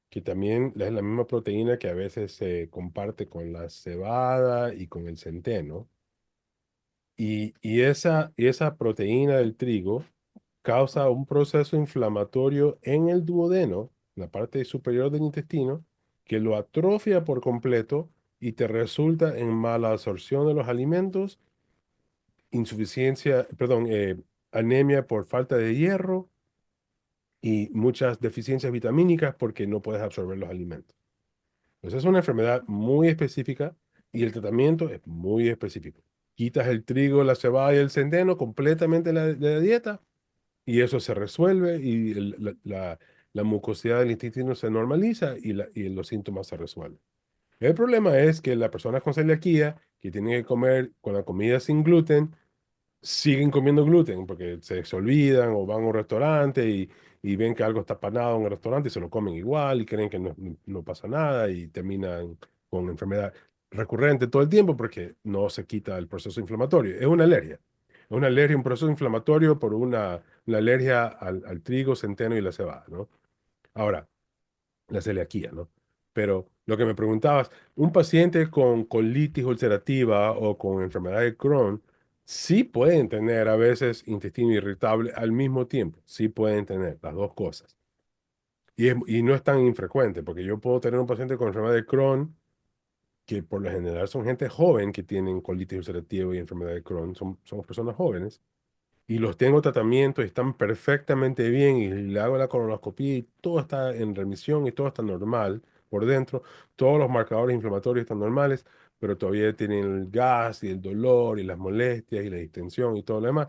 que también es la misma proteína que a veces se comparte con la cebada y con el centeno. Y esa proteína del trigo causa un proceso inflamatorio en el duodeno, la parte superior del intestino, que lo atrofia por completo y te resulta en mala absorción de los alimentos, anemia por falta de hierro y muchas deficiencias vitamínicas porque no puedes absorber los alimentos. Entonces es una enfermedad muy específica y el tratamiento es muy específico. Quitas el trigo, la cebada y el centeno completamente de la dieta y eso se resuelve y la mucosidad del intestino se normaliza y los síntomas se resuelven. El problema es que las personas con celiaquía que tienen que comer con la comida sin gluten siguen comiendo gluten porque se olvidan o van a un restaurante y ven que algo está panado en el restaurante y se lo comen igual y creen que no pasa nada y terminan con enfermedad. recurrente todo el tiempo porque no se quita el proceso inflamatorio. Es una alergia. Es una alergia, un proceso inflamatorio por una alergia al trigo, centeno y la cebada, ¿no? Ahora, la celiaquía, ¿no? Pero lo que me preguntabas, un paciente con colitis ulcerativa o con enfermedad de Crohn, sí pueden tener a veces intestino irritable al mismo tiempo, sí pueden tener las dos cosas. Y no es tan infrecuente, porque yo puedo tener un paciente con enfermedad de Crohn, que por lo general son gente joven que tienen colitis ulcerativa y enfermedad de Crohn, son personas jóvenes, y los tengo tratamiento y están perfectamente bien y le hago la colonoscopia y todo está en remisión y todo está normal por dentro, todos los marcadores inflamatorios están normales, pero todavía tienen el gas y el dolor y las molestias y la distensión y todo lo demás,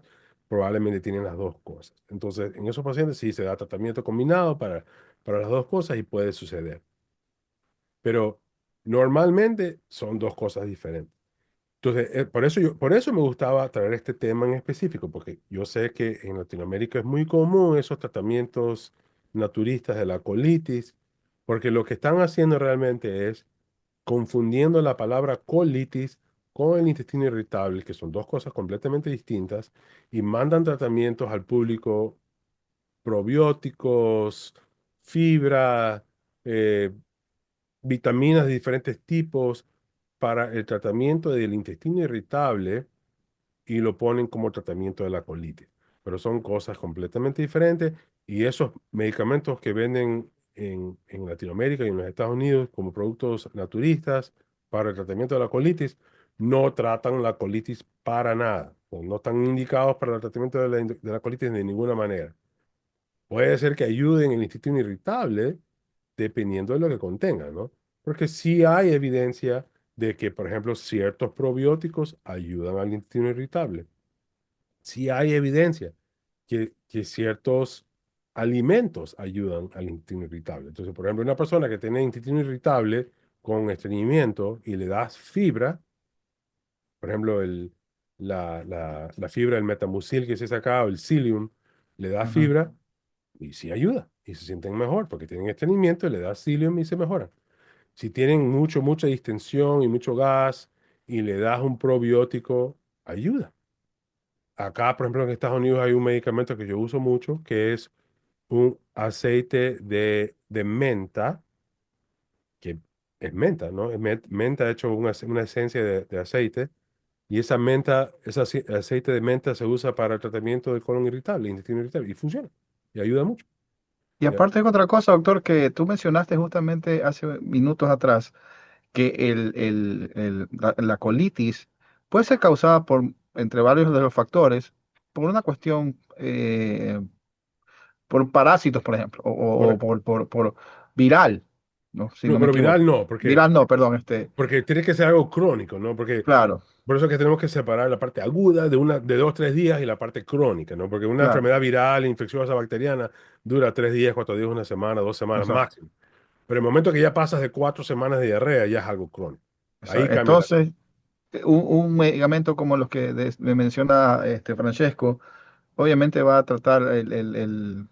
probablemente tienen las dos cosas. Entonces, en esos pacientes sí se da tratamiento combinado para las dos cosas y puede suceder. Pero normalmente son dos cosas diferentes. Entonces, por eso me gustaba traer este tema en específico, porque yo sé que en Latinoamérica es muy común esos tratamientos naturistas de la colitis, porque lo que están haciendo realmente es confundiendo la palabra colitis con el intestino irritable, que son dos cosas completamente distintas, y mandan tratamientos al público probióticos, fibra, eh, vitaminas de diferentes tipos para el tratamiento del intestino irritable y lo ponen como tratamiento de la colitis. Pero son cosas completamente diferentes y esos medicamentos que venden en Latinoamérica y en los Estados Unidos como productos naturistas para el tratamiento de la colitis no tratan la colitis para nada. O no están indicados para el tratamiento de la colitis de ninguna manera. Puede ser que ayuden el intestino irritable dependiendo de lo que contenga, ¿no? Porque sí hay evidencia de que, por ejemplo, ciertos probióticos ayudan al intestino irritable. Sí hay evidencia que ciertos alimentos ayudan al intestino irritable. Entonces, por ejemplo, una persona que tiene intestino irritable con estreñimiento y le das fibra, por ejemplo, la fibra del metamucil que se ha sacado, el psyllium, le da Ujú. fibra y sí ayuda y se sienten mejor porque tienen estreñimiento, le das psyllium y se mejoran. Si tienen mucha distensión y mucho gas y le das un probiótico, ayuda. Acá, por ejemplo, en Estados Unidos hay un medicamento que yo uso mucho, que es un aceite de menta, que es menta, ¿no? Es menta hecho una esencia de aceite, y esa menta, aceite de menta se usa para el tratamiento del colon irritable, intestino irritable, y funciona, y ayuda mucho. Y ¿Ya? aparte de otra cosa, doctor, que tú mencionaste justamente hace minutos atrás, que la colitis puede ser causada por, entre varios de los factores, por una cuestión, por parásitos, por ejemplo, o Correcto. por viral, ¿no? Si No, no me pero equivoco. viral no, Viral no, perdón, porque tiene que ser algo crónico, ¿no? Porque claro, por eso es que tenemos que separar la parte aguda de 2, 3 días y la parte crónica, ¿no? Porque una claro, enfermedad viral, infecciosa, bacteriana, dura 3 días, 4 días, una semana, 2 semanas exacto, máximo. Pero el momento que ya pasas de 4 semanas de diarrea, ya es algo crónico. Ahí exacto. cambia la cosa. Entonces, un medicamento como los que me menciona Francesco, obviamente va a tratar el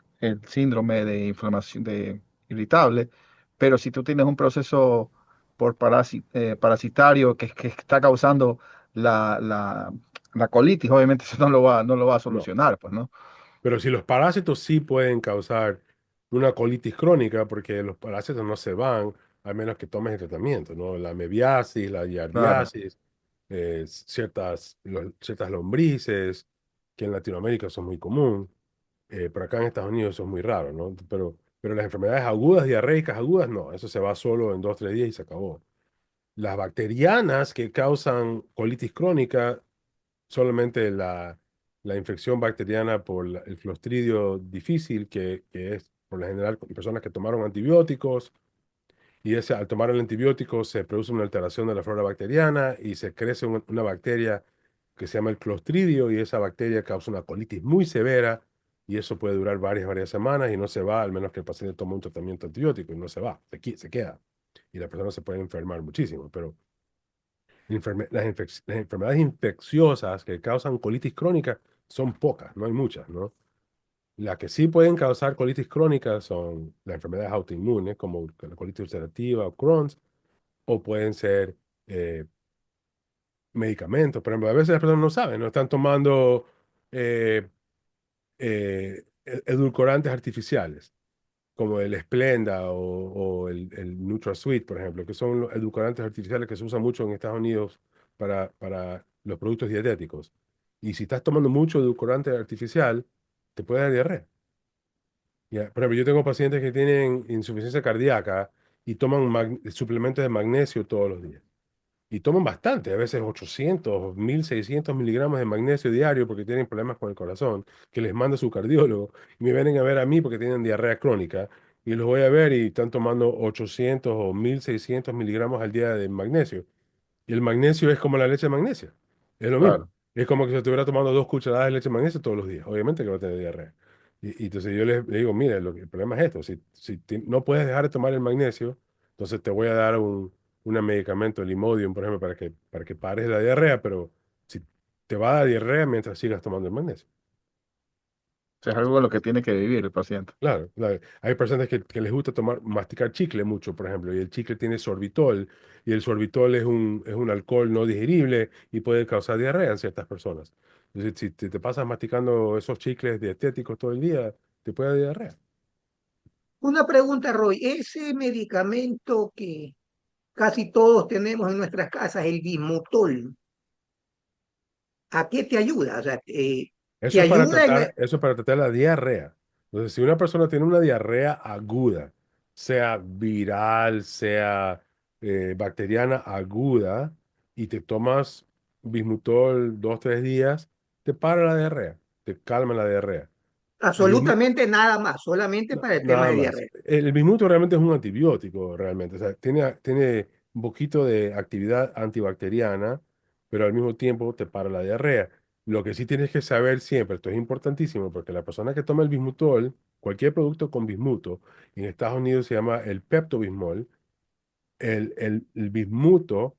síndrome de inflamación irritable, pero si tú tienes un proceso por parasitario que está causando la, la, la colitis, obviamente eso no lo va a No. solucionar, pues, ¿no? Pero si los parásitos sí pueden causar una colitis crónica, porque los parásitos no se van, a menos que tomes el tratamiento, ¿no? La mebiasis, la Claro, giardiasis, ciertas lombrices, que en Latinoamérica son muy común, pero acá en Estados Unidos eso es muy raro, ¿no? Pero las enfermedades agudas, diarreicas agudas, no, eso se va solo en 2, 3 días y se acabó. Las bacterianas que causan colitis crónica, solamente la infección bacteriana por el Clostridio difícil, que es por lo general con personas que tomaron antibióticos, y al tomar el antibiótico se produce una alteración de la flora bacteriana y se crece una bacteria que se llama el Clostridio, y esa bacteria causa una colitis muy severa, y eso puede durar varias semanas y no se va, al menos que el paciente tome un tratamiento antibiótico, y no se va, se queda. Y la persona se puede enfermar muchísimo, pero las enfermedades infecciosas que causan colitis crónica son pocas, no hay muchas, ¿no? Las que sí pueden causar colitis crónica son las enfermedades autoinmunes, como la colitis ulcerativa o Crohn's, o pueden ser eh, medicamentos. Por ejemplo, a veces las personas no saben, no están tomando eh, edulcorantes artificiales, como el Splenda o el NutraSweet, por ejemplo, que son los edulcorantes artificiales que se usan mucho en Estados Unidos para los productos dietéticos. Y si estás tomando mucho edulcorante artificial, te puede dar diarrea. Ya, por ejemplo, yo tengo pacientes que tienen insuficiencia cardíaca y toman suplementos de magnesio todos los días. Y toman bastante, a veces 800, 1600 miligramos de magnesio diario porque tienen problemas con el corazón, que les manda su cardiólogo. Y me vienen a ver a mí porque tienen diarrea crónica. Y los voy a ver y están tomando 800 o 1600 miligramos al día de magnesio. Y el magnesio es como la leche de magnesia. Es lo mismo. Claro. Es como que si estuviera tomando 2 cucharadas de leche de magnesio todos los días. Obviamente que va a tener diarrea. Y entonces yo le digo, mire, el problema es esto. Si no puedes dejar de tomar el magnesio, entonces te voy a dar un medicamento, el Imodium, por ejemplo, para que pares la diarrea, pero si te va a dar diarrea mientras sigas tomando el magnesio. O sea, es algo de lo que tiene que vivir el paciente. Claro, claro. Hay personas que les gusta masticar chicle mucho, por ejemplo, y el chicle tiene sorbitol, y el sorbitol es un alcohol no digerible y puede causar diarrea en ciertas personas. Entonces, si te pasas masticando esos chicles dietéticos todo el día, te puede dar diarrea. Una pregunta, Roy. Ese medicamento que casi todos tenemos en nuestras casas, el Bismutol, ¿a qué te ayuda? O sea, ¿te Eso es para ayuda en... tratar, eso es para tratar la diarrea. Entonces, si una persona tiene una diarrea aguda, sea viral, sea bacteriana aguda, y te tomas bismutol 2, 3 días, te para la diarrea, te calma la diarrea. El bismu- absolutamente nada más, solamente para el tema Nada de más. diarrea? El bismuto realmente es un antibiótico, realmente. O sea, tiene un poquito de actividad antibacteriana, pero al mismo tiempo te para la diarrea. Lo que sí tienes que saber siempre, esto es importantísimo, porque la persona que toma el bismutol, cualquier producto con bismuto, en Estados Unidos se llama el Pepto-Bismol, el bismuto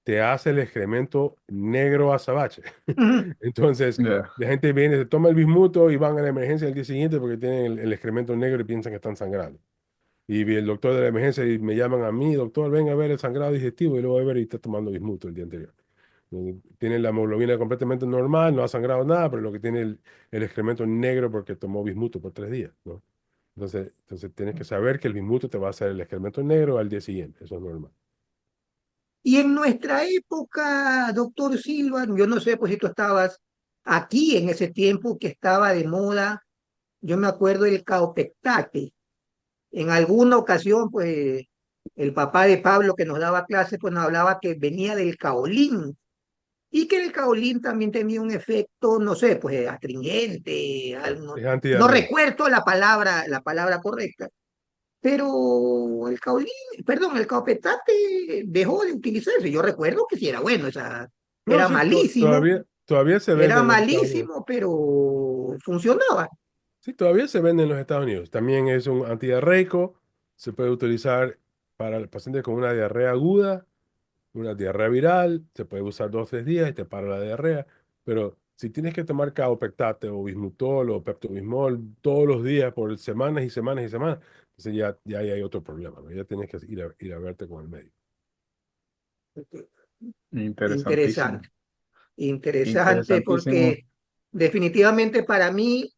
te hace el excremento negro azabache. Ujú. Entonces, Ya. la gente viene, se toma el bismuto y van a la emergencia el día siguiente porque tienen el excremento negro y piensan que están sangrando. Y el doctor de la emergencia y me llaman a mí, doctor, venga a ver el sangrado digestivo y luego a ver y está tomando bismuto el día anterior. Tiene la hemoglobina completamente normal, no ha sangrado nada, pero lo que tiene el excremento negro porque tomó bismuto por 3 días, ¿no? Entonces tienes que saber que el bismuto te va a hacer el excremento negro al día siguiente, eso es normal. Y en nuestra época, doctor Silva, yo no sé pues si tú estabas aquí en ese tiempo que estaba de moda, yo me acuerdo del caopectate. En alguna ocasión, pues el papá de Pablo que nos daba clases, pues nos hablaba que venía del caolín y que el caolín también tenía un efecto, no sé, pues astringente, Es no antidiarreico. recuerdo la palabra correcta, pero el caolín, perdón, el caopetate dejó de utilizarse. Yo recuerdo que sí era bueno, o sea, No, sí, todavía se vende era en los Estados Unidos. malísimo, pero funcionaba. Sí, todavía se vende en los Estados Unidos. También es un antidiarreico. Se puede utilizar para el paciente con una diarrea aguda, una diarrea viral. Se puede usar 2, 3 días y te para la diarrea. Pero si tienes que tomar caopectate o bismutol o peptobismol todos los días por semanas y semanas y semanas, entonces ya ahí hay otro problema, ¿no? Ya tienes que ir a verte con el médico. Interesantísimo. Interesante, interesante Interesantísimo. porque definitivamente para mí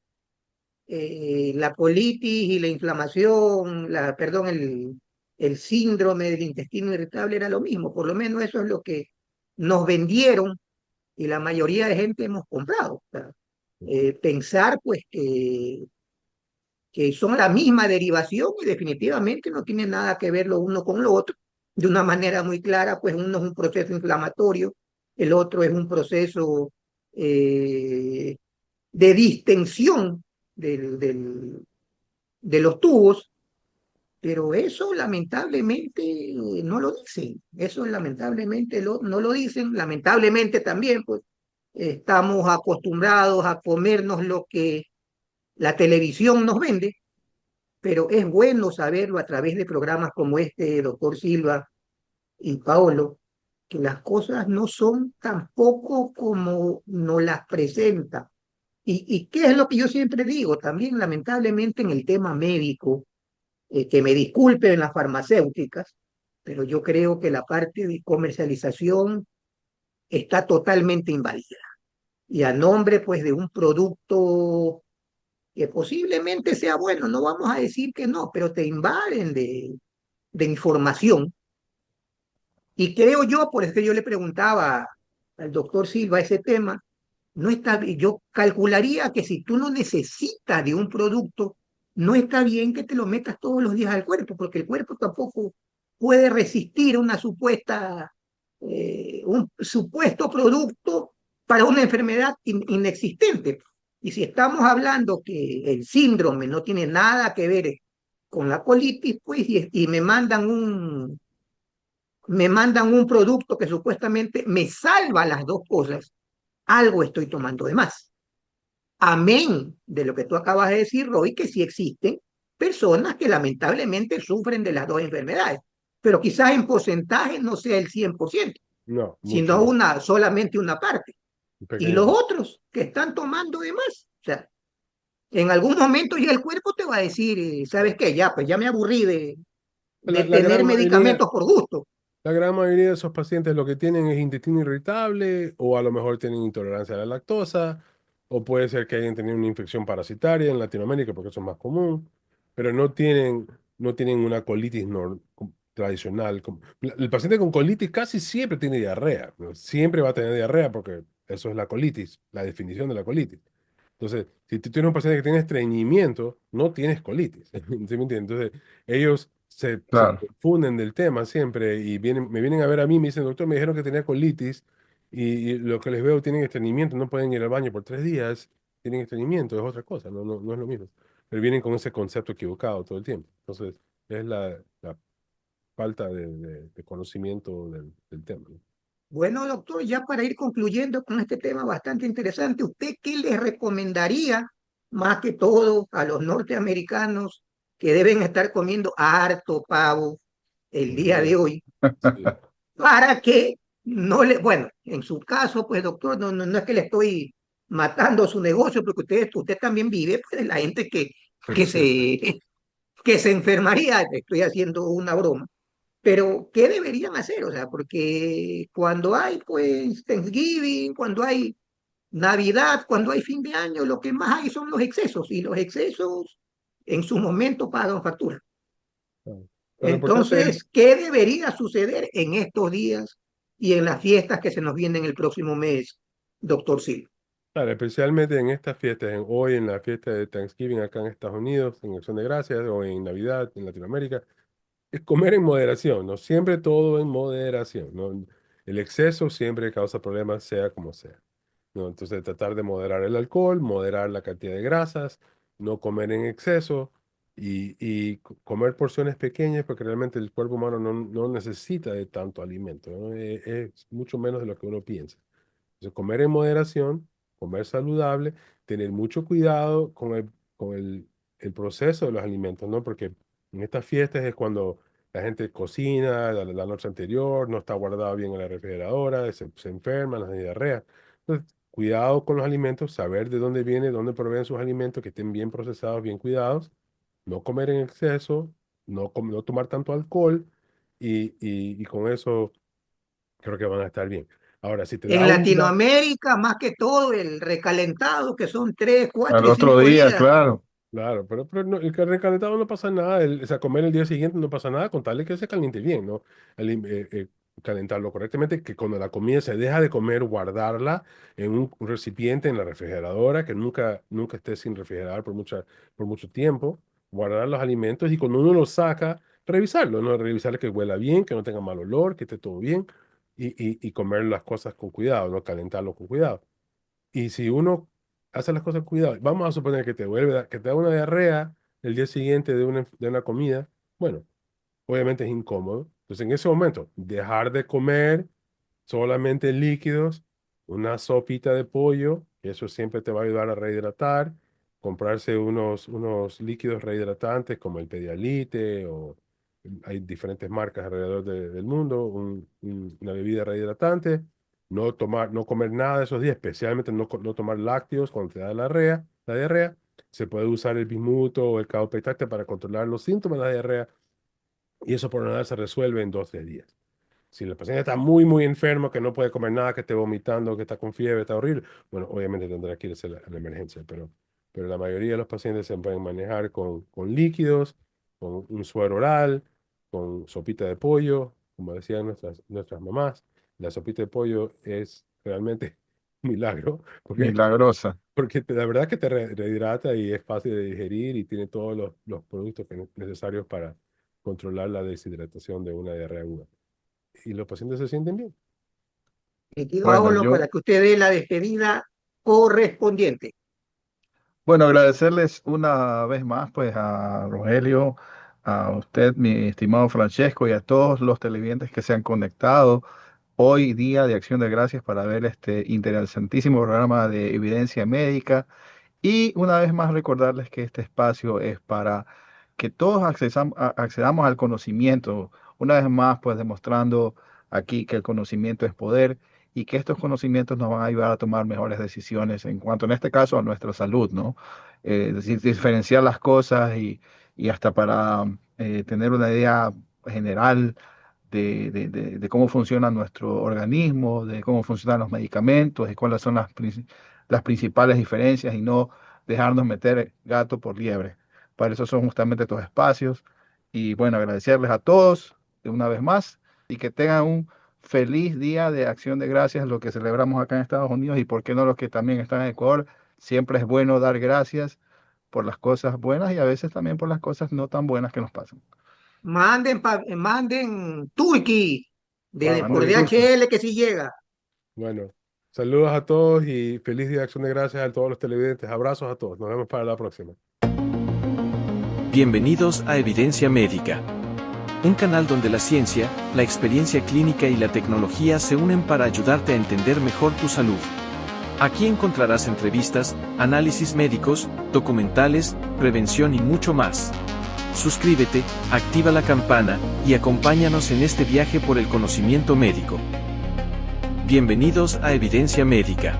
la colitis y la inflamación, perdón, el síndrome del intestino irritable era lo mismo, por lo menos eso es lo que nos vendieron y la mayoría de gente hemos comprado. O sea, pensar pues que son la misma derivación y definitivamente no tienen nada que ver lo uno con lo otro. De una manera muy clara, pues uno es un proceso inflamatorio, el otro es un proceso eh, de distensión de los tubos, pero eso lamentablemente no lo dicen, eso lamentablemente no lo dicen, lamentablemente también pues estamos acostumbrados a comernos lo que la televisión nos vende, pero es bueno saberlo a través de programas como este, doctor Silva y Paolo, que las cosas no son tampoco como nos las presenta. Y qué es lo que yo siempre digo, también lamentablemente en el tema médico, que me disculpen las farmacéuticas, pero yo creo que la parte de comercialización está totalmente invadida. Y a nombre, pues, de un producto que posiblemente sea bueno, no vamos a decir que no, pero te invaden de información. Y creo yo, por eso que yo le preguntaba al doctor Silva ese tema, no está, yo calcularía que si tú no necesitas de un producto, no está bien que te lo metas todos los días al cuerpo, porque el cuerpo tampoco puede resistir un supuesto producto para una enfermedad inexistente. Y si estamos hablando que el síndrome no tiene nada que ver con la colitis, pues, y me mandan un producto que supuestamente me salva las dos cosas, algo estoy tomando de más. Amén de lo que tú acabas de decir, Roy, que sí existen personas que lamentablemente sufren de las dos enfermedades, pero quizás en porcentaje no sea el 100%, No, mucho sino más. solamente una parte. Un Y pequeño los porcentaje. otros que están tomando de más, o sea, en algún momento ya el cuerpo te va a decir, ¿sabes qué? Ya, pues ya me aburrí de La tener gran mayoría, medicamentos por gusto. la gran mayoría de esos pacientes lo que tienen es intestino irritable o a lo mejor tienen intolerancia a la lactosa o puede ser que hayan tenido una infección parasitaria en Latinoamérica porque eso es más común, pero no tienen una colitis tradicional. El paciente con colitis casi siempre tiene diarrea, ¿no? Siempre va a tener diarrea porque eso es la colitis, la definición de la colitis. Entonces, si tú tienes un paciente que tiene estreñimiento, no tienes colitis. ¿Sí me entiendes? Entonces, ellos se Claro, confunden del tema siempre y me vienen a ver a mí, me dicen, doctor, me dijeron que tenía colitis y lo que les veo tienen estreñimiento, no pueden ir al baño por 3 días, tienen estreñimiento, es otra cosa, no es lo mismo. Pero vienen con ese concepto equivocado todo el tiempo. Entonces, es la falta de conocimiento del tema, ¿no? Bueno, doctor, ya para ir concluyendo con este tema bastante interesante, ¿usted qué le recomendaría más que todo a los norteamericanos que deben estar comiendo harto pavo el día de Ujú. hoy Sí, para que no le, bueno, en su caso, pues doctor, no es que le estoy matando su negocio, porque usted también vive pues, de la gente que se, que se enfermaría, estoy haciendo una broma, pero, ¿qué deberían hacer? O sea, porque cuando hay, pues, Thanksgiving, cuando hay Navidad, cuando hay fin de año, lo que más hay son los excesos, y los excesos en su momento pagan factura. claro. Pero lo importante es, Entonces, ¿qué debería suceder en estos días y en las fiestas que se nos vienen el próximo mes, doctor Silva? claro, especialmente en estas fiestas, hoy en la fiesta de Thanksgiving acá en Estados Unidos, en Acción de Gracias, o en Navidad en Latinoamérica, es comer en moderación, ¿no? Siempre todo en moderación, ¿no? El exceso siempre causa problemas, sea como sea, ¿no? Entonces, tratar de moderar el alcohol, moderar la cantidad de grasas, no comer en exceso y comer porciones pequeñas, porque realmente el cuerpo humano no necesita de tanto alimento, ¿no? Es mucho menos de lo que uno piensa. Entonces, comer en moderación, comer saludable, tener mucho cuidado con el proceso de los alimentos, ¿no? Porque en estas fiestas es cuando la gente cocina la noche anterior, no está guardado bien en la refrigeradora, se enferman, las diarreas. Entonces, cuidado con los alimentos, saber de dónde viene, dónde proveen sus alimentos, que estén bien procesados, bien cuidados, no comer en exceso, no tomar tanto alcohol y con eso creo que van a estar bien. Ahora, si te En da Latinoamérica, más que todo, el recalentado, que son tres, al cuatro, otro cinco día, días. claro. claro, pero el que recalentado no pasa nada, o sea, comer el día siguiente no pasa nada, con tal de que se caliente bien, ¿no? Calentarlo correctamente, que cuando la comida se deja de comer, guardarla en un recipiente en la refrigeradora, que nunca esté sin refrigerar por mucho tiempo, guardar los alimentos y cuando uno los saca, revisarlo, ¿no? Revisar que huela bien, que no tenga mal olor, que esté todo bien y comer las cosas con cuidado, ¿no? Calentarlo con cuidado. Y si uno hace las cosas con cuidado, vamos a suponer que que te da una diarrea el día siguiente de una comida, bueno, obviamente es incómodo. Entonces, en ese momento, dejar de comer solamente líquidos, una sopita de pollo, que eso siempre te va a ayudar a rehidratar, comprarse unos líquidos rehidratantes como el Pedialite o hay diferentes marcas alrededor del mundo, una bebida rehidratante, no comer nada esos días, especialmente no tomar lácteos cuando te da la diarrea. Se puede usar el bismuto o el caopectate para controlar los síntomas de la diarrea y eso por lo general se resuelve en 2 o 3 días. Si el paciente está muy, muy enfermo, que no puede comer nada, que esté vomitando, que está con fiebre, está horrible, bueno, obviamente tendrá que irse a la emergencia, pero la mayoría de los pacientes se pueden manejar con líquidos, con un suero oral, con sopita de pollo, como decían nuestras mamás. La sopita de pollo es realmente un milagro, Milagrosa. porque la verdad que te rehidrata y es fácil de digerir y tiene todos los productos necesarios para controlar la deshidratación de una diarrea aguda. Y los pacientes se sienten bien. Mi querido Bueno, Ágolo, para que usted dé la despedida correspondiente. bueno, agradecerles una vez más pues a Rogelio, a usted, mi estimado Francesco, y a todos los televidentes que se han conectado hoy día de Acción de Gracias para ver este interesantísimo programa de evidencia médica. Y una vez más recordarles que este espacio es para que todos accedamos al conocimiento, una vez más pues demostrando aquí que el conocimiento es poder y que estos conocimientos nos van a ayudar a tomar mejores decisiones en cuanto, en este caso, a nuestra salud, ¿no? Es decir, diferenciar las cosas y hasta para tener una idea general de cómo funciona nuestro organismo, de cómo funcionan los medicamentos y cuáles son las principales diferencias y no dejarnos meter gato por liebre. Para eso son justamente estos espacios. Y bueno, agradecerles a todos de una vez más y que tengan un feliz día de Acción de Gracias, lo que celebramos acá en Estados Unidos y por qué no los que también están en Ecuador. Siempre es bueno dar gracias por las cosas buenas y a veces también por las cosas no tan buenas que nos pasan. Manden Turkey por Mano, DHL que sí llega. Bueno, saludos a todos y feliz Día de Acción de Gracias a todos los televidentes. Abrazos a todos. Nos vemos para la próxima. Bienvenidos a Evidencia Médica, un canal donde la ciencia, la experiencia clínica y la tecnología se unen para ayudarte a entender mejor tu salud. Aquí encontrarás entrevistas, análisis médicos, documentales, prevención y mucho más. Suscríbete, activa la campana y acompáñanos en este viaje por el conocimiento médico. Bienvenidos a Evidencia Médica.